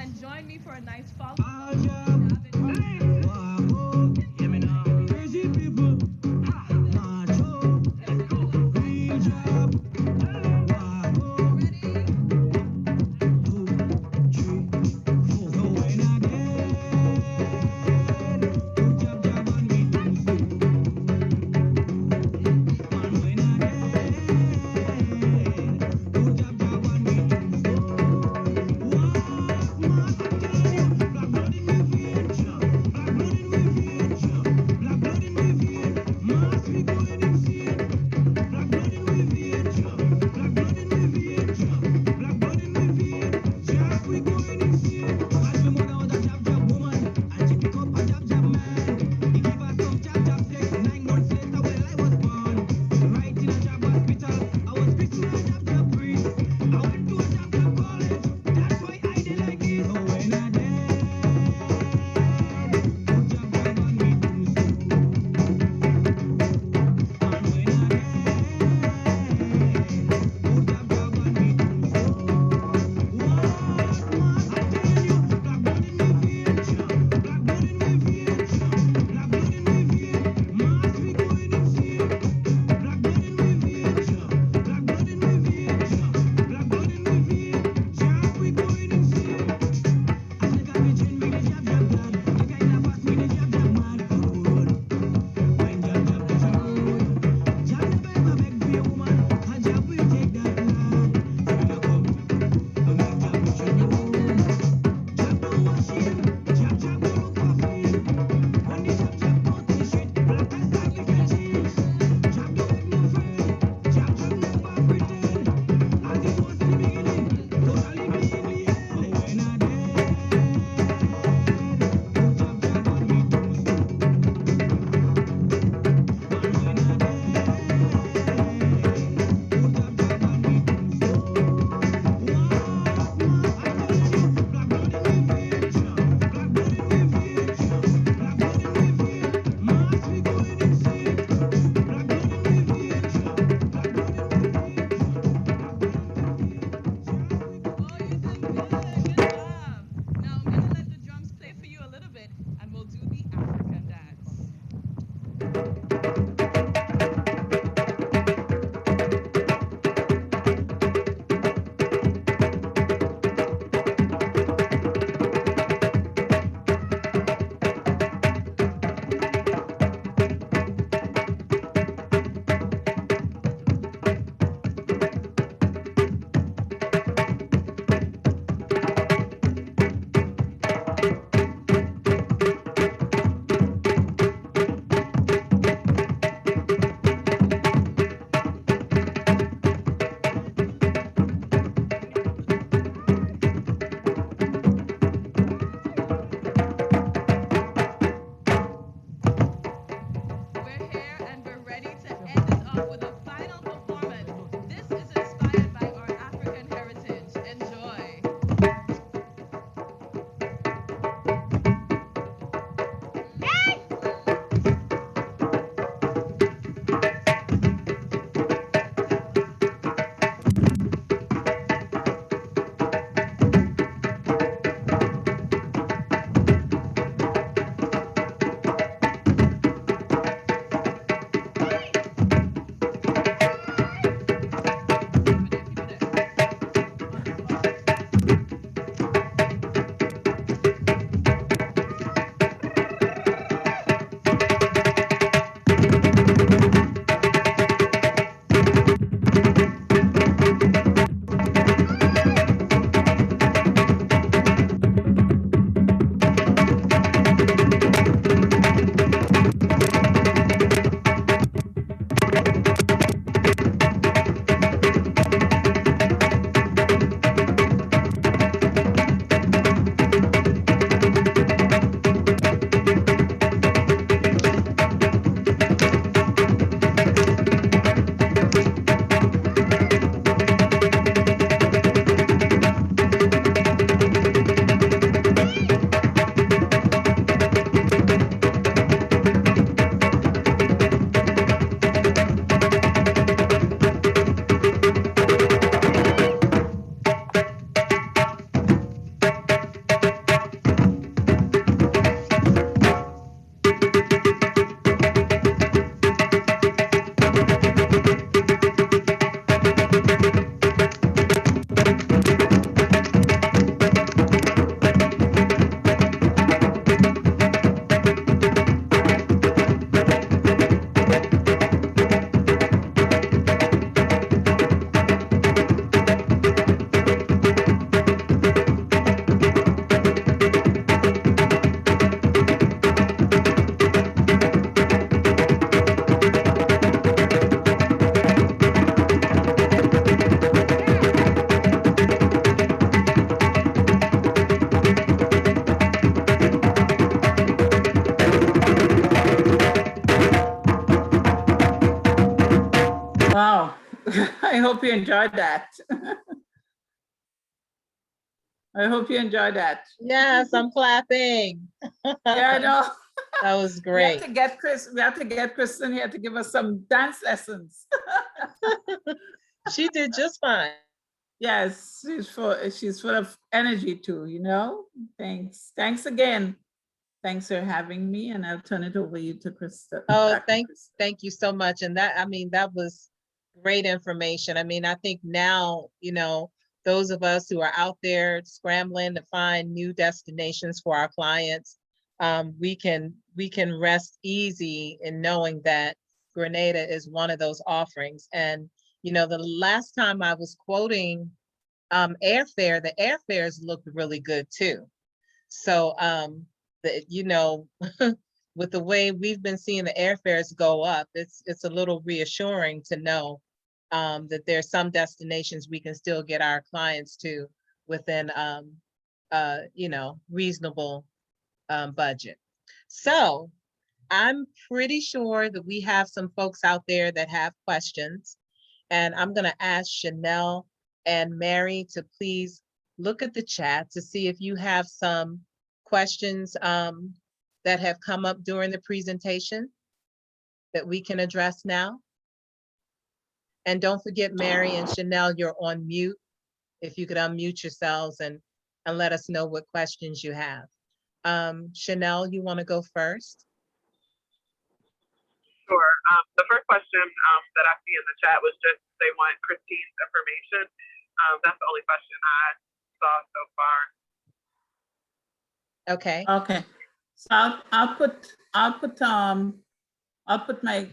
and join me for a nice follow. Crazy people, macho, real job. hope you enjoyed that. I hope you enjoyed that. Yes, I'm clapping. Yeah, I know. That was We have great. to get Kristen here to give us some dance lessons. She did just fine. Yes, she's full of energy too, you know? Thanks. Thanks again. Thanks for having me, and I'll turn it over you to Krista. Oh, back to Krista. thank you so much. And that, I mean, that was great information. I mean, I think now, you know, those of us who are out there scrambling to find new destinations for our clients, we can rest easy in knowing that Grenada is one of those offerings. And, you know, the last time I was quoting airfare, the airfares looked really good too. So, you know, with the way we've been seeing the airfares go up, it's a little reassuring to know that there's some destinations we can still get our clients to within, you know, reasonable budget. So I'm pretty sure that we have some folks out there that have questions, and I'm going to ask CNoel and Mary to please look at the chat to see if you have some questions that have come up during the presentation that we can address now. And don't forget, Mary and CNoel, you're on mute. If you could unmute yourselves and let us know what questions you have. CNoel, you want to go first? Sure. The first question that I see in the chat was just they want Christine's information. That's the only question I saw so far. Okay. Okay. So I'll put my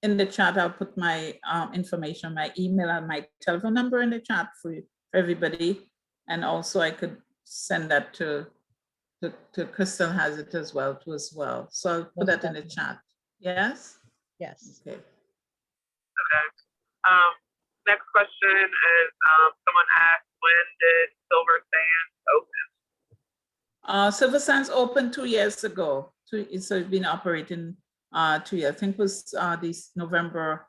in the chat. I'll put my information, my email and my telephone number in the chat for everybody. And also I could send that to Crystal has it as well too as well. So I'll put that in the chat. Yes? Yes. Okay. Okay. Next question is someone asked, when did Silver Sands open? Silver Sands opened 2 years ago. So it's been operating 2 years. I think it was this November,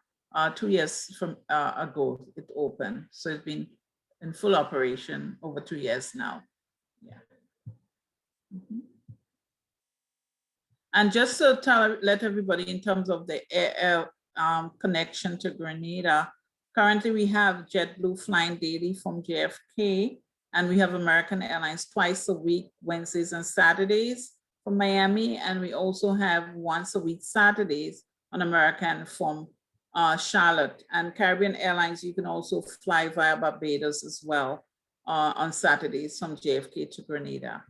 2 years from ago it opened. So it's been in full operation over 2 years now. Yeah. Mm-hmm. And just to let everybody in terms of the air connection to Grenada, currently we have JetBlue flying daily from JFK, and we have American Airlines twice a week, Wednesdays and Saturdays from Miami, and we also have once a week Saturdays on American from Charlotte. And Caribbean Airlines, you can also fly via Barbados as well on Saturdays from JFK to Grenada.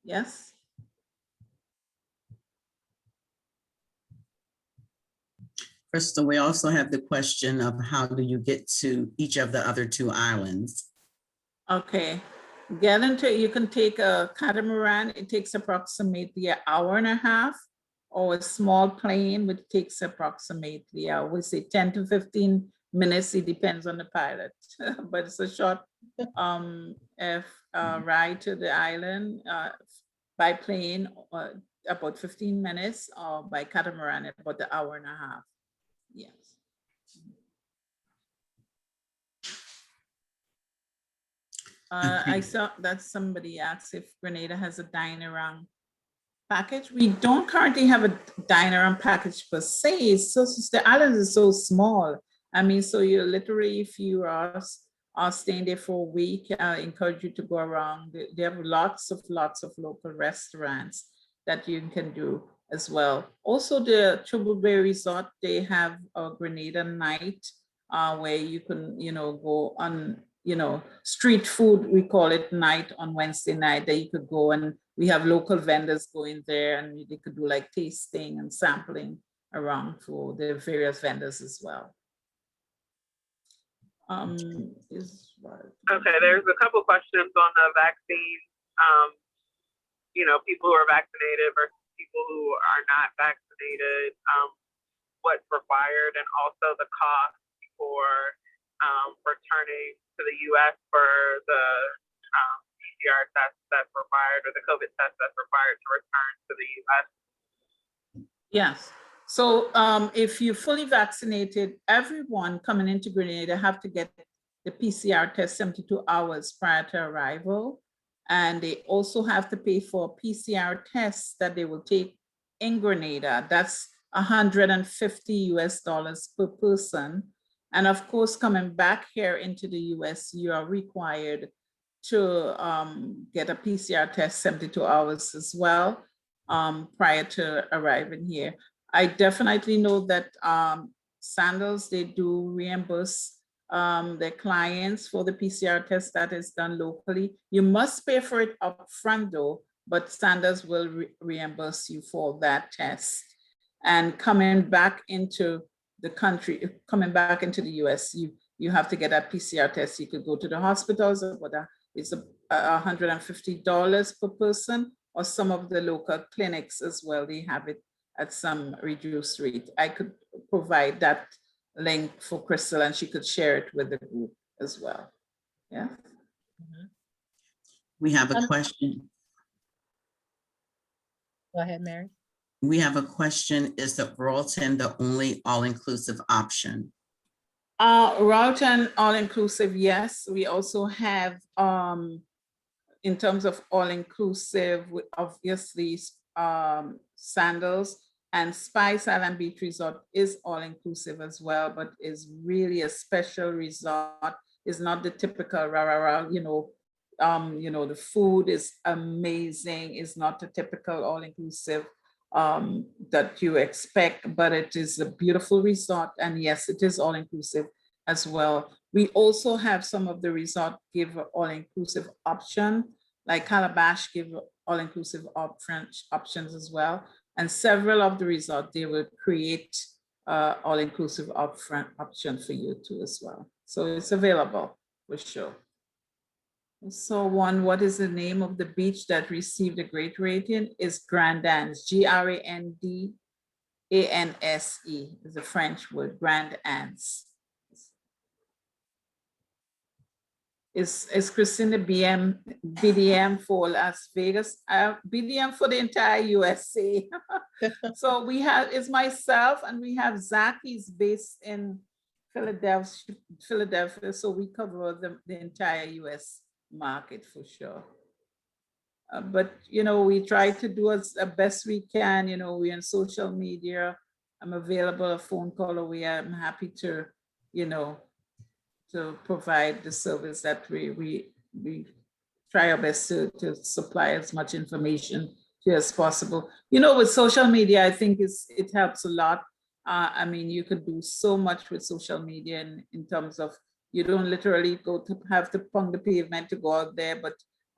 Yes? Crystal, we also have the question of how do you get to each of the other 2 islands? Okay, you can take a catamaran. It takes approximately an hour and a half, or a small plane, which takes approximately, I would say 10 to 15 minutes. It depends on the pilot, but it's a short ride to the island by plane, about 15 minutes, or by catamaran, about an hour and a half. Yes. I saw that somebody asked if Grenada has a dine-around package. We don't currently have a dine-around package per se. It's so, the island is so small. I mean, so you literally, if you are staying there for a week, I encourage you to go around. They have lots of local restaurants that you can do as well. Also, the Trouble Bay Resort, they have a Grenada night where you can, go on, street food, we call it night on Wednesday night, that you could go, and we have local vendors going there, and they could do like tasting and sampling around for the various vendors as well. Okay, there's a couple questions on the vaccine. People who are vaccinated versus people who are not vaccinated, what's required, and also the cost for returning to the U.S. for the PCR test that's required, or the COVID test that's required to return to the U.S. Yes. So if you're fully vaccinated, everyone coming into Grenada have to get the PCR test 72 hours prior to arrival. And they also have to pay for a PCR test that they will take in Grenada. That's $150 per person. And of course, coming back here into the US, you are required to get a PCR test 72 hours as well prior to arriving here. I definitely know that Sandals, they do reimburse their clients for the PCR test that is done locally. You must pay for it up front though, but Sandals will reimburse you for that test. And coming back into the country, coming back into the US, you have to get a PCR test. You could go to the hospitals, but it's $150 per person, or some of the local clinics as well. They have it at some reduced rate. I could provide that link for Crystal and she could share it with the group as well. Yeah. We have a question. Go ahead, Mary. We have a question. Is the Royalton the only all-inclusive option? Royalton all-inclusive, yes. We also have, in terms of all-inclusive, obviously Sandals, and Spice Island Beach Resort is all-inclusive as well, but is really a special resort. It's not the typical rah-rah-rah, the food is amazing. It's not a typical all-inclusive that you expect, but it is a beautiful resort. And yes, it is all-inclusive as well. We also have some of the resort give all-inclusive option, like Calabash give all-inclusive options as well. And several of the resort, they will create all-inclusive upfront option for you too as well. So it's available for sure. So what is the name of the beach that received a great rating? Is Grand Anse, Grandance, is a French word, Grand Anse. Is Christina BDM for Las Vegas? BDM for the entire USA. So we have, it's myself and we have Zach, he's based in Philadelphia. So we cover the entire US market for sure. But, we try to do as best we can. We're on social media. I'm available, a phone call away. I'm happy to, to provide the service that we try our best to supply as much information to as possible. With social media, I think it helps a lot. I mean, you can do so much with social media in terms of, you don't literally have to pound the pavement to go out there,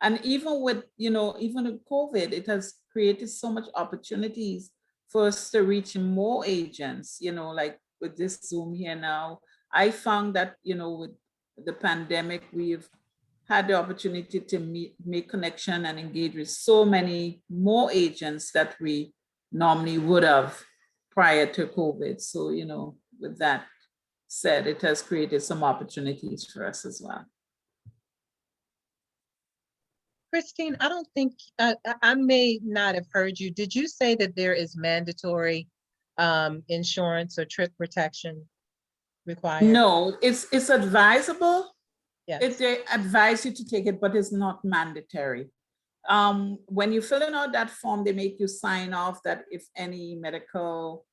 and even with, even with COVID, it has created so much opportunities for us to reach more agents, like with this Zoom here now. I found that, with the pandemic, we've had the opportunity to make connection and engage with so many more agents that we normally would have prior to COVID. So, with that said, it has created some opportunities for us as well. Christine, I don't think, I may not have heard you. Did you say that there is mandatory insurance or trip protection required? No, it's advisable. Yes. They advise you to take it, but it's not mandatory. When you fill in out that form, they make you sign off that if any medical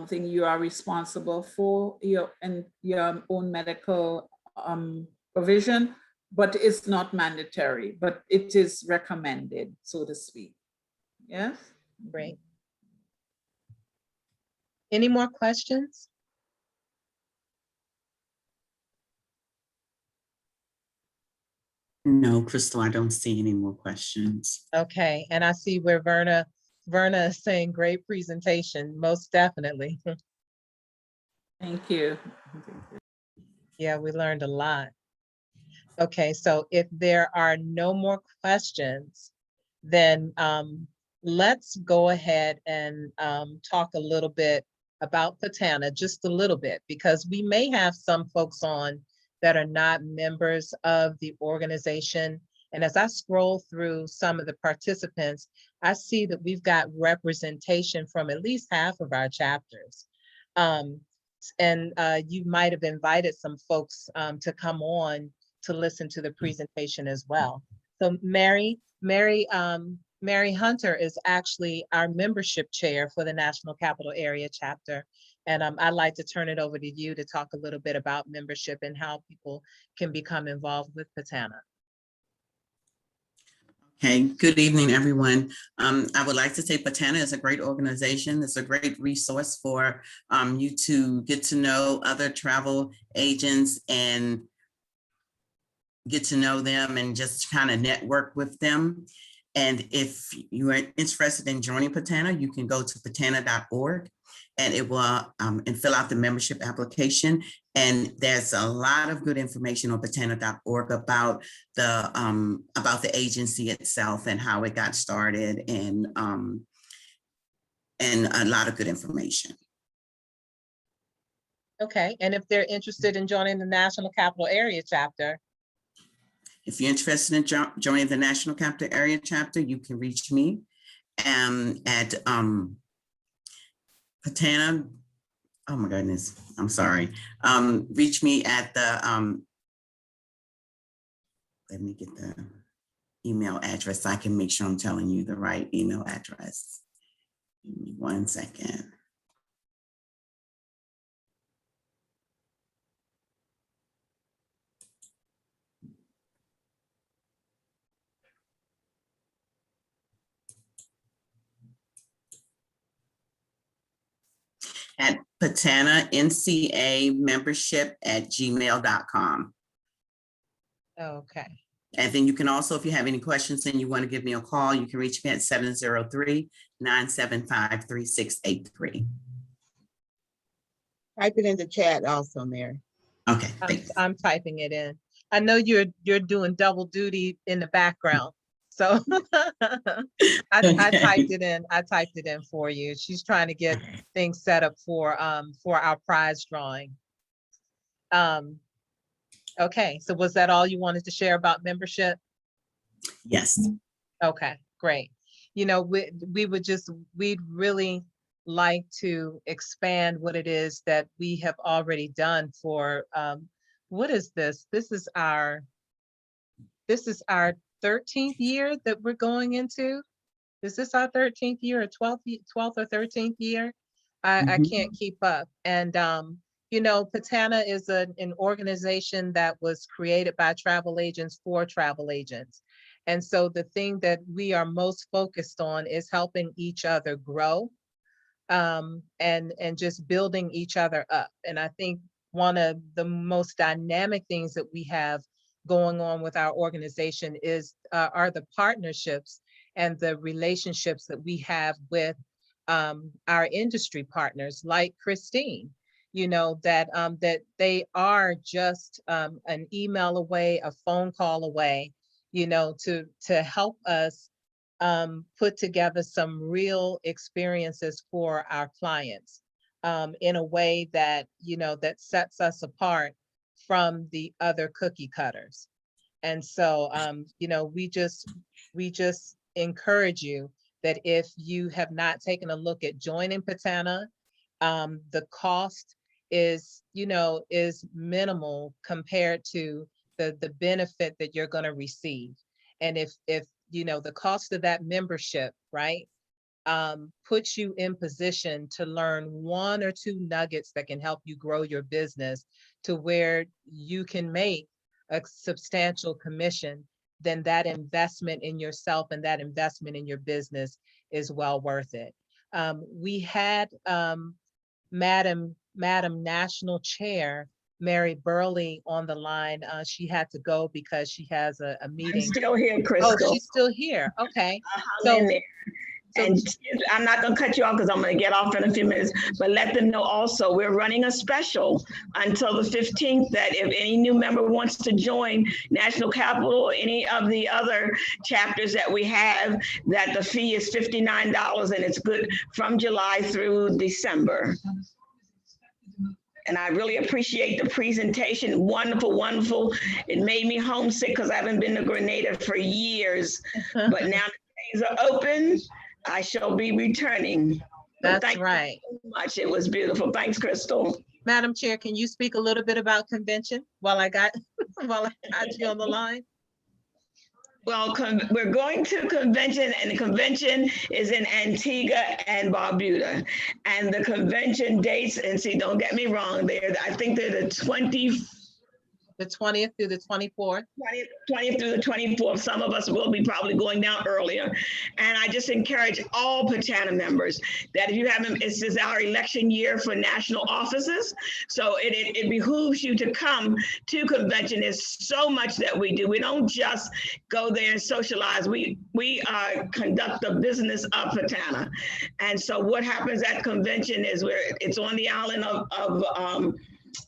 thing, you are responsible for your own medical provision, but it's not mandatory, but it is recommended, so to speak. Yes. Great. Any more questions? No, Crystal, I don't see any more questions. Okay, and I see where Verna is saying great presentation, most definitely. Thank you. Yeah, we learned a lot. Okay, so if there are no more questions, then let's go ahead and talk a little bit about PTANA, just a little bit, because we may have some folks on that are not members of the organization. And as I scroll through some of the participants, I see that we've got representation from at least half of our chapters. And you might have invited some folks to come on to listen to the presentation as well. So Mary Hunter is actually our membership chair for the National Capital Area chapter. And I'd like to turn it over to you to talk a little bit about membership and how people can become involved with PTANA. Okay, good evening, everyone. I would like to say PTANA is a great organization. It's a great resource for you to get to know other travel agents and get to know them and just kind of network with them. And if you are interested in joining PTANA, you can go to patana.org and it will and fill out the membership application. And there's a lot of good information on patana.org about the agency itself and how it got started, and a lot of good information. Okay, and if they're interested in joining the National Capital Area chapter, if you're interested in joining the National Capital Area chapter, you can reach me at PTANA. Oh my goodness, I'm sorry. Reach me at the, let me get the email address so I can make sure I'm telling you the right email address. Give me 1 second. At PTANA NCA membership at gmail.com. okay. And then you can also, if you have any questions and you want to give me a call, you can reach me at 703-975-3683. Type it in the chat also, Mary. Okay, thanks. I'm typing it in. I know you're doing double duty in the background. So I typed it in. I typed it in for you. She's trying to get things set up for our prize drawing. Okay, so was that all you wanted to share about membership? Yes. Okay, great. You know, we'd really like to expand what it is that we have already done for, what is this? This is our 13th year that we're going into. Is this our 13th year or 12th or 13th year? I can't keep up. And, you know, PTANA is an organization that was created by travel agents for travel agents. And so the thing that we are most focused on is helping each other grow, and just building each other up. And I think one of the most dynamic things that we have going on with our organization are the partnerships and the relationships that we have with our industry partners like Christine, you know, that they are just an email away, a phone call away, you know, to help us put together some real experiences for our clients in a way that, you know, that sets us apart from the other cookie cutters. And so, you know, we just encourage you that if you have not taken a look at joining PTANA, the cost is, you know, is minimal compared to the benefit that you're going to receive. And if you know, the cost of that membership, right, puts you in position to learn 1 or 2 nuggets that can help you grow your business to where you can make a substantial commission, then that investment in yourself and that investment in your business is well worth it. We had Madam National Chair Mary Burley on the line. She had to go because she has a meeting. I'm still here, Crystal. Oh, she's still here. Okay. So And I'm not going to cut you off because I'm going to get off in a few minutes, but let them know also we're running a special until the 15th that if any new member wants to join National Capital or any of the other chapters that we have, that the fee is $59 and it's good from July through December. And I really appreciate the presentation. Wonderful, wonderful. It made me homesick because I haven't been to Grenada for years. But now that things are open, I shall be returning. But That's thank right. you so much. It was beautiful. Thanks, Crystal. Madam Chair, can you speak a little bit about convention while I got you on the line? Well, we're going to convention, and the convention is in Antigua and Barbuda. And the convention dates, and see, don't get me wrong, I think they're the 20th through the 24th. 20th through the 24th. Some of us will be probably going down earlier. And I just encourage all PTANA members that if you haven't, this is our election year for national offices. So it behooves you to come to convention. There's so much that we do. We don't just go there and socialize. We conduct the business of PTANA. And so what happens at convention is it's on the island of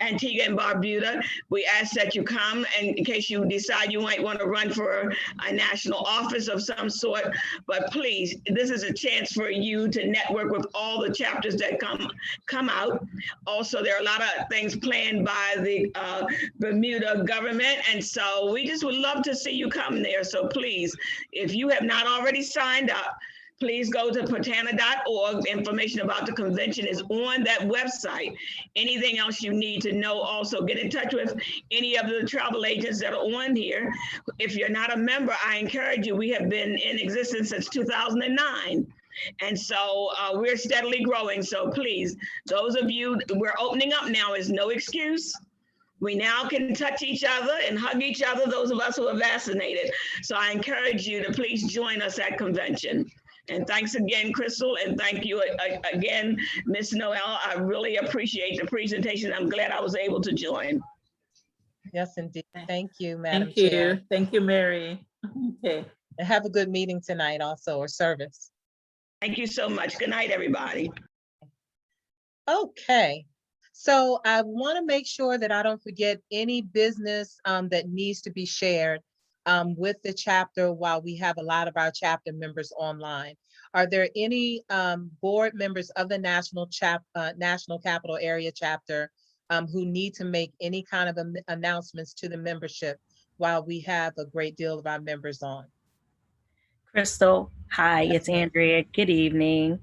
Antigua and Barbuda. We ask that you come, and in case you decide you might want to run for a national office of some sort, but please, this is a chance for you to network with all the chapters that come out. Also, there are a lot of things planned by the Bermuda government, and so we just would love to see you come there. So please, if you have not already signed up, please go to PTANA.org. Information about the convention is on that website. Anything else you need to know, also get in touch with any of the travel agents that are on here. If you're not a member, I encourage you. We have been in existence since 2009. And so we're steadily growing. So please, those of you, we're opening up now, is no excuse. We now can touch each other and hug each other, those of us who are vaccinated. So I encourage you to please join us at convention. And thanks again, Crystal, and thank you again, Ms. Noel. I really appreciate the presentation. I'm glad I was able to join. Yes, indeed. Thank you, Madam Thank you. Chair. Thank you, Mary. Okay. And have a good meeting tonight also, or service. Thank you so much. Good night, everybody. Okay. So I want to make sure that I don't forget any business that needs to be shared with the chapter while we have a lot of our chapter members online. Are there any board members of the National Capital Area chapter who need to make any kind of announcements to the membership while we have a great deal of our members on? Crystal, hi, it's Andrea. Good evening.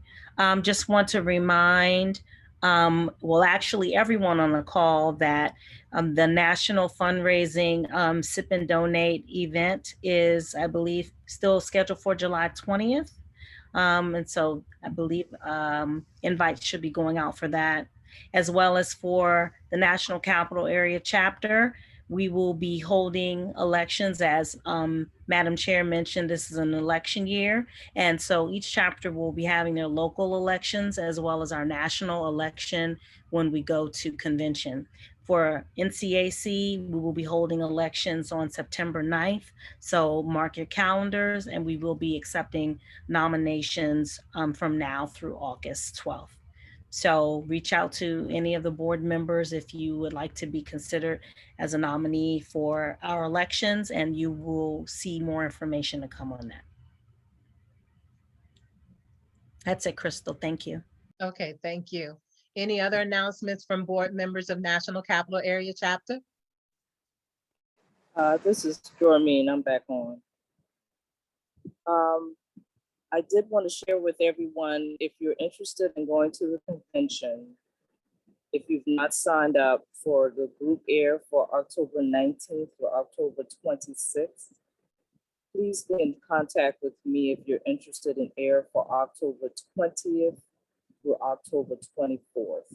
Just want to remind, well, actually everyone on the call that the national fundraising Sip and Donate event is, I believe, still scheduled for July 20th. And so I believe invites should be going out for that, as well as for the National Capital Area chapter. We will be holding elections, as Madam Chair mentioned. This is an election year. And so each chapter will be having their local elections as well as our national election when we go to convention. For NCAC, we will be holding elections on September 9th. So mark your calendars, and we will be accepting nominations from now through August 12th. So reach out to any of the board members if you would like to be considered as a nominee for our elections, and you will see more information to come on that. That's it, Crystal. Thank you. Okay, thank you. Any other announcements from board members of National Capital Area chapter? This is Dormeen. I'm back on. I did want to share with everyone, if you're interested in going to the convention, if you've not signed up for the group air for October 19th or October 26th, please be in contact with me if you're interested in air for October 20th through October 24th.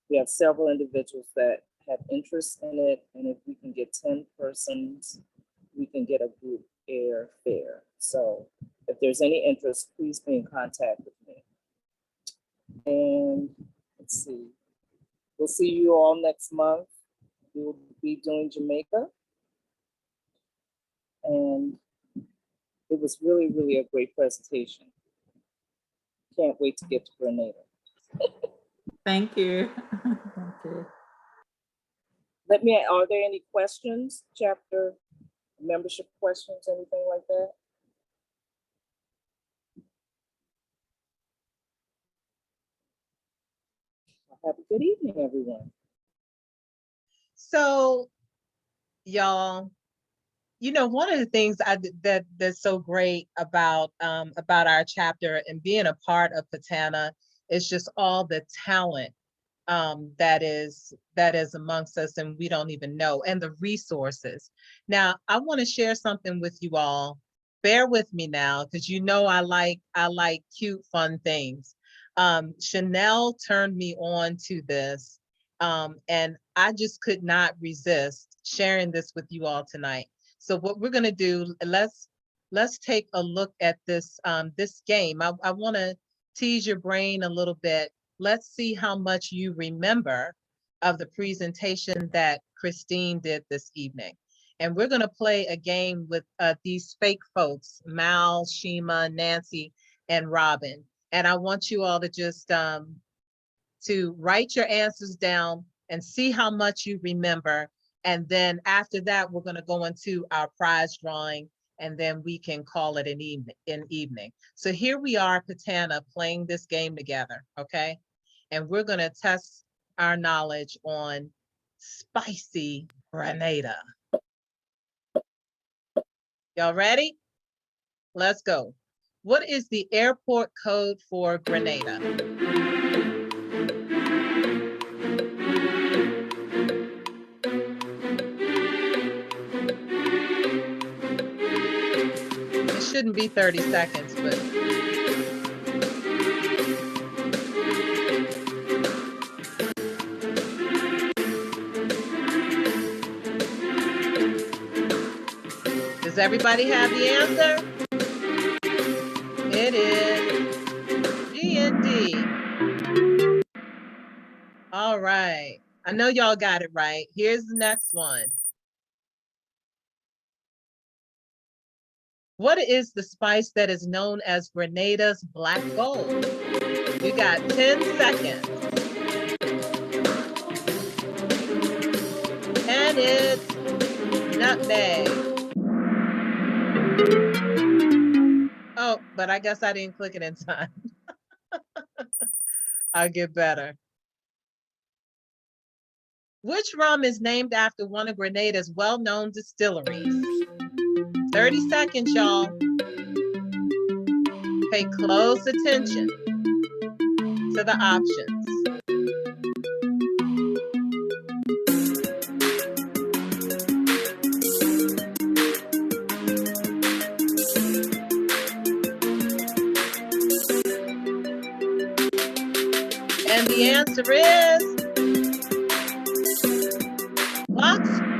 We have several individuals that have interest in it, and if we can get 10 persons, we can get a group air fare. So if there's any interest, please be in contact with me. And let's see, we'll see you all next month. We will be doing Jamaica. And it was really, really a great presentation. Can't wait to get to Grenada. Thank you. Thank you. Are there any questions, chapter membership questions, anything like that? Have a good evening, everyone. So, y'all, you know, one of the things that's so great about our chapter and being a part of PTANA is just all the talent that is amongst us and we don't even know, and the resources. Now, I want to share something with you all. Bear with me now, because you know I like cute, fun things. CNoel turned me on to this, and I just could not resist sharing this with you all tonight. So what we're gonna do, let's take a look at this this game. I want to tease your brain a little bit. Let's see how much you remember of the presentation that Christine did this evening. And we're gonna play a game with these fake folks, Mal, Shima, Nancy, and Robin. And I want you all to just to write your answers down and see how much you remember. And then after that, we're gonna go into our prize drawing, and then we can call it an evening. So here we are, PTANA, playing this game together, okay? And we're gonna test our knowledge on spicy Grenada. Y'all ready? Let's go. What is the airport code for Grenada? It shouldn't be 30 seconds, but does everybody have the answer? It is GND. All right. I know y'all got it right. Here's the next one. What is the spice that is known as Grenada's black gold? You got 10 seconds. And it's nutmeg. Oh, but I guess I didn't click it in time. I'll get better. Which rum is named after one of Grenada's well-known distilleries? 30 seconds, y'all. Pay close attention to the options. And the answer is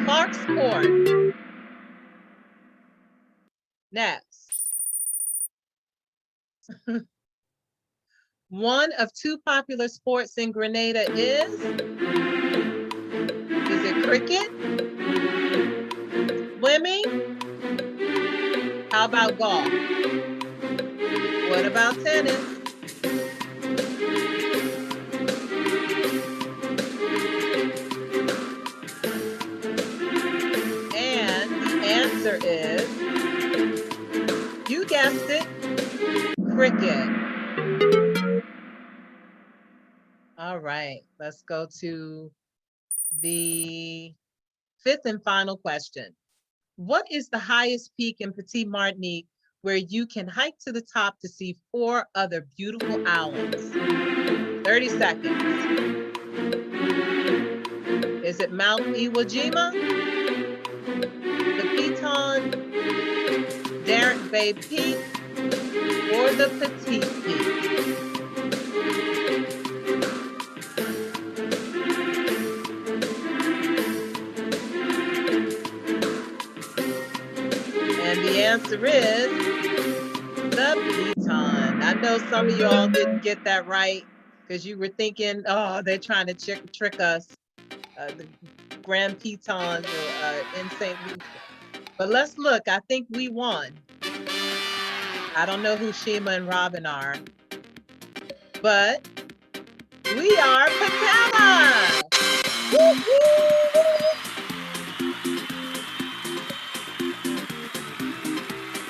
Clark's Court. Next. One of two popular sports in Grenada is it cricket? Swimming? How about golf? What about tennis? And the answer is, you guessed it, cricket. All right, let's go to the fifth and final question. What is the highest peak in Petite Martinique where you can hike to the top to see 4 other beautiful islands? 30 seconds. Is it Mount Iwo Jima, the Piton, Darrett Bay Peak, or the Petite Peak? And the answer is the Piton. I know some of y'all didn't get that right because you were thinking, oh, they're trying to trick us. The Grand Pitons in St. Lucia. But let's look, I think we won. I don't know who Shima and Robin are, but we are PTANA.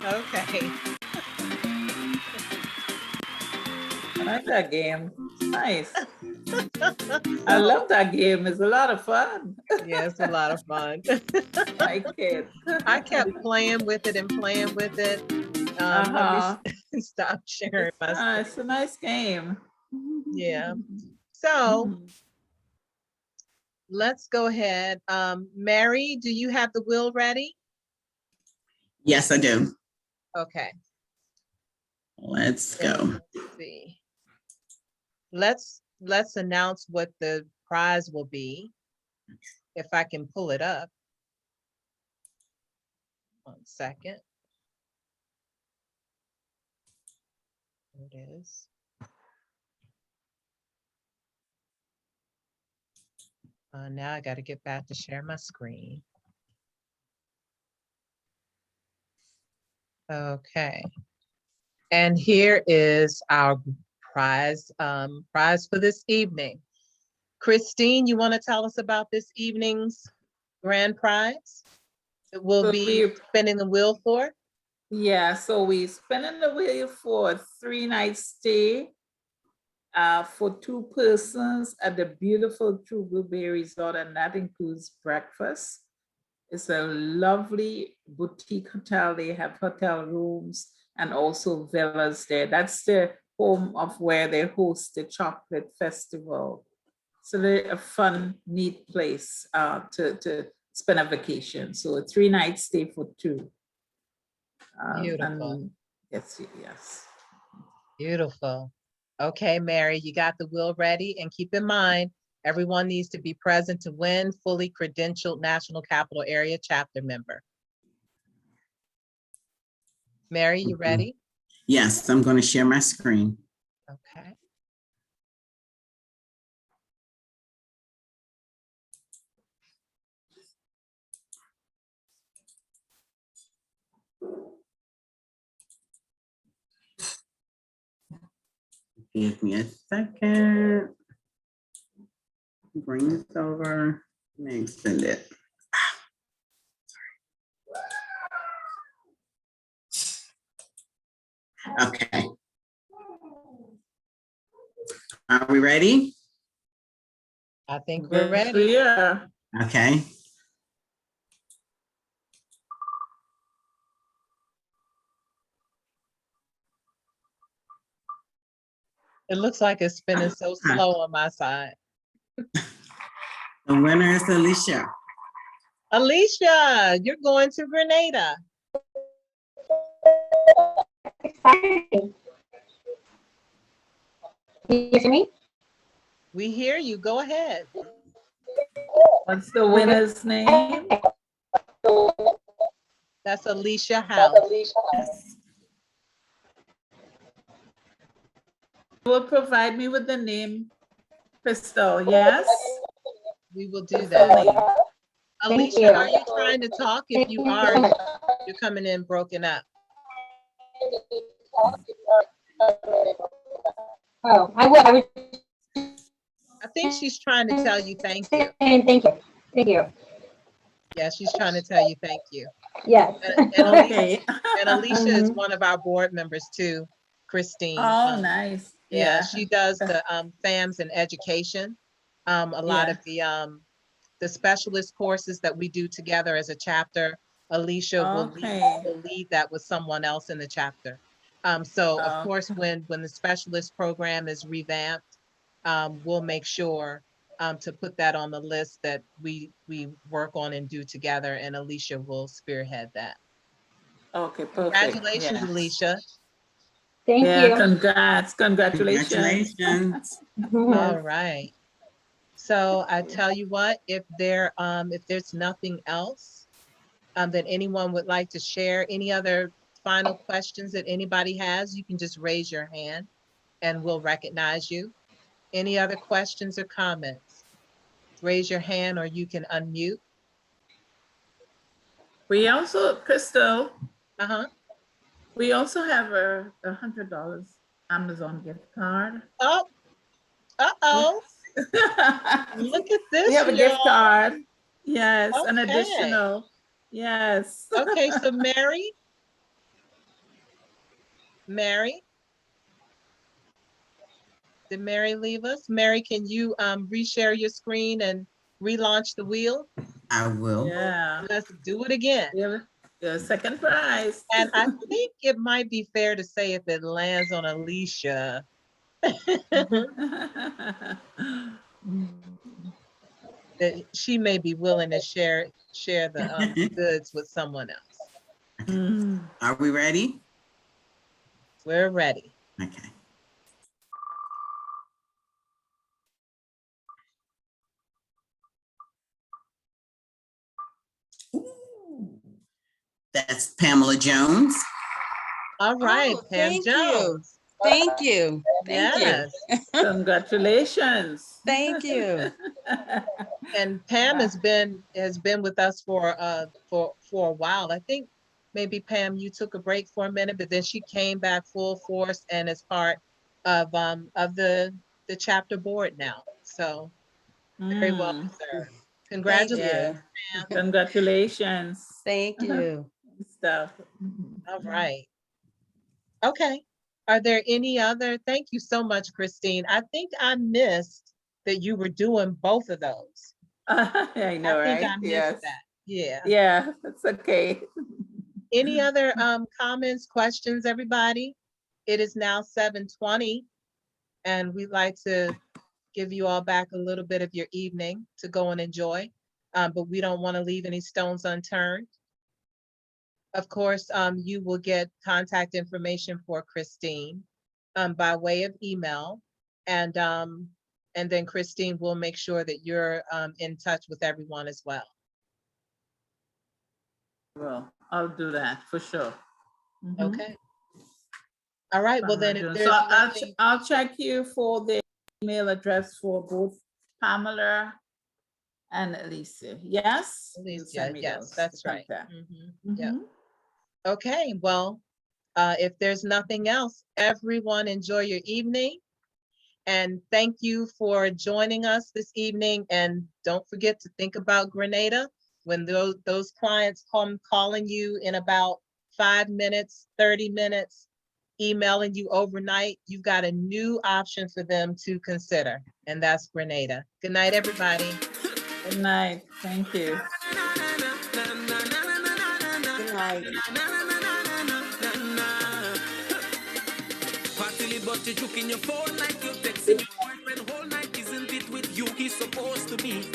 Okay. I like that game. Nice. I love that game. It's a lot of fun. Yeah, it's a lot of fun. My kid. I kept playing with it and playing with it. Let me stop sharing my screen. It's a nice game. Yeah. So let's go ahead. Mary, do you have the wheel ready? Yes, I do. Okay. Let's go. Let's see. Let's announce what the prize will be. If I can pull it up. 1 second. There it is. Now I got to get back to share my screen. Okay. And here is our prize for this evening. Christine, you want to tell us about this evening's grand prize that we'll be spinning the wheel for? Yeah, so we spinning the wheel for a 3-night stay for 2 persons at the beautiful True Blueberry Resort, and that includes breakfast. It's a lovely boutique hotel. They have hotel rooms and also villas there. That's the home of where they host the chocolate festival. So they're a fun, neat place to spend a vacation. So a 3-night stay for 2. Beautiful. Yes. Beautiful. Okay, Mary, you got the wheel ready, and keep in mind, everyone needs to be present to win, fully credentialed National Capital Area chapter member. Mary, you ready? Yes, I'm going to share my screen. Okay. Give me a second. Bring this over. Let me extend it. Okay. Are we ready? I think we're ready. Yeah. Okay. It looks like it's spinning so slow on my side. The winner is Alicia. Alicia, you're going to Grenada. Exciting. Can you hear me? We hear you. Go ahead. What's the winner's name? That's Alicia House. Will provide me with the name, Crystal, yes? We will do that. Alicia, are you trying to talk? If you are, you're coming in broken up. Oh, I would. I think she's trying to tell you thank you. Thank you. Thank you. Yeah, she's trying to tell you thank you. Yes. And Alicia is one of our board members too, Christine. Oh, nice. Yeah, she does the FAMS and education. A lot of the specialist courses that we do together as a chapter. Alicia will lead that with someone else in the chapter. So of course, when the specialist program is revamped, we'll make sure to put that on the list that we work on and do together, and Alicia will spearhead that. Okay, perfect. Congratulations, yes. Alicia. Thank you. Congratulations. All right. So I tell you what, if there's nothing else that anyone would like to share, any other final questions that anybody has, you can just raise your hand and we'll recognize you. Any other questions or comments? Raise your hand or you can unmute. We also, Crystal. We also have a $100 Amazon gift card. Oh, uh-oh. Look at this. We have a gift card. Yes, okay. An additional. Yes. Okay, so Mary? Did Mary leave us? Mary, can you reshare your screen and relaunch the wheel? I will. Yeah. Let's do it again. The second prize. And I think it might be fair to say if it lands on Alicia, that she may be willing to share the goods with someone else. Are we ready? We're ready. Okay. Ooh. That's Pamela Jones. All right, Oh, Pam thank Jones. you. Thank you. Thank Yes. Congratulations. Thank you. And Pam has been with us for a while. I think maybe Pam, you took a break for a minute, but then she came back full force and is part of the chapter board now. So very well deserved. Congratulations, Pam. Congratulations. Thank you. Stuff. All right. Okay. Are there any other? Thank you so much, Christine. I think I missed that you were doing both of those. I know, I think right? I missed Yes. that. Yeah. Yeah, that's okay. Any other comments, questions, everybody? It is now 7:20, and we'd like to give you all back a little bit of your evening to go and enjoy, but we don't want to leave any stones unturned. Of course, you will get contact information for Christine by way of email, and then Christine will make sure that you're in touch with everyone as well. Well, I'll do that for sure. Okay. All right. Well, then, if So there's nothing, I'll check you for the email address for both Pamela and Alicia. Yes? You'll send me yes, those, that's the right. contact. Yeah. Okay. Well, if there's nothing else, everyone enjoy your evening. And thank you for joining us this evening. And don't forget to think about Grenada when those clients come calling you in about 5 minutes, 30 minutes, emailing you overnight. You've got a new option for them to consider, and that's Grenada. Good night, everybody. Good night. Thank you. Good night. Partly but you took in your phone like you texting your boyfriend whole night. Isn't it with you he's supposed to be?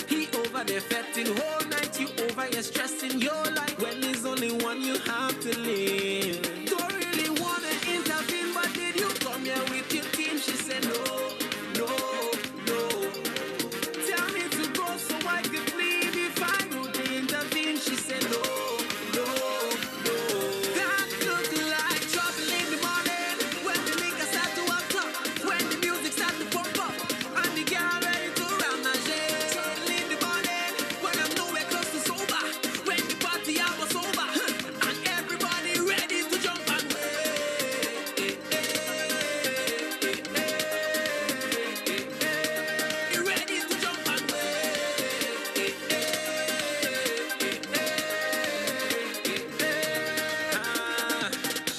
He over there fetting whole night. You over here stressing your life. Well, there's only one you have to live. Don't really wanna intervene, but did you come here with your team? She said no, no, no. Tell me to go so I could leave if I would intervene. She said no, no, no. That look like trouble in the morning when the liquor start to act up, when the music start to pump up, and the girl ready to run a shade. Trouble in the morning when I'm nowhere close to sober, when the party hours over, and everybody ready to jump and wait. Ready to jump and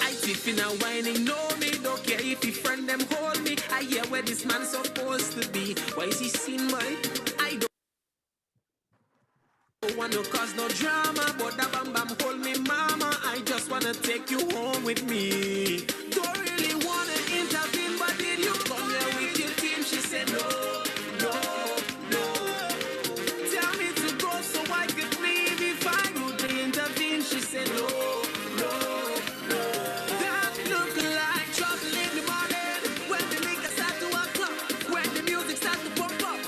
I tipping and whining, no me, don't care if he friend them hold me. I hear where this man's supposed to be. Why is he seen my? I don't want to cause no drama, but the bam bam hold me mama. I just wanna take you home with me. Don't really wanna intervene, but did you come here with your team? She said no, no, no. Tell me to go so I could leave if I would intervene. She said no, no, no. That look like trouble in the morning when the liquor start to act up, when the music start to pump up.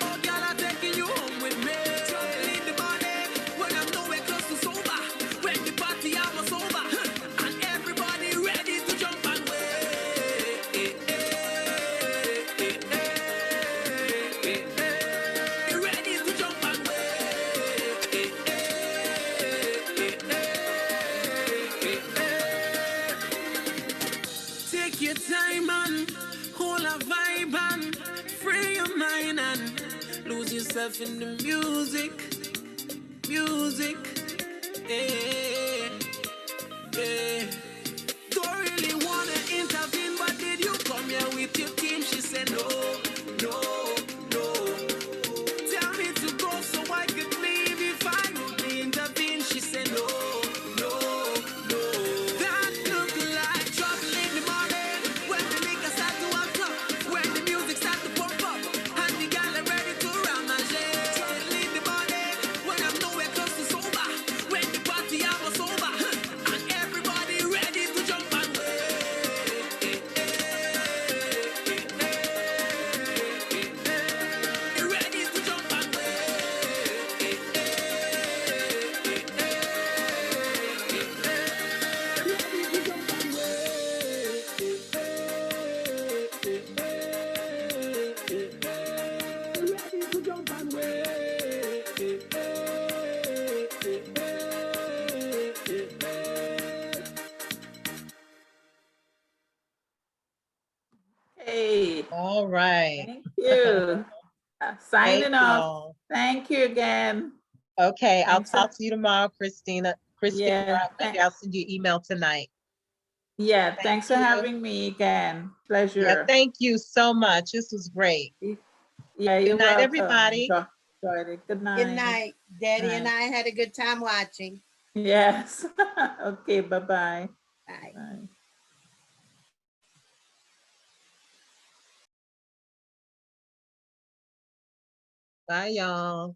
Oh, girl, I'm taking you home with me. Trouble in the morning when I'm nowhere close to sober, when the party hours over, and everybody ready to jump and wait. Ready to jump and take your time and hold a vibe and free your mind and lose yourself in the music. Music. Yeah. Yeah. Don't really wanna intervene, but did you come here with your team? She said no, no, no. All right. Thank you. Signing off. y'all. Thank you again. Okay, I'll Thanks. talk to you tomorrow, Christina. Yeah, Maybe I'll send you an email tonight. Yeah, thanks for you. having me again. Yeah, Pleasure. thank you so much. This was great. Yeah, you're Good night, welcome. everybody. Enjoyed it. Good night. Good night. Daddy and Night. I had a good time watching. Yes. Okay, bye-bye. Bye. Bye. Bye, y'all.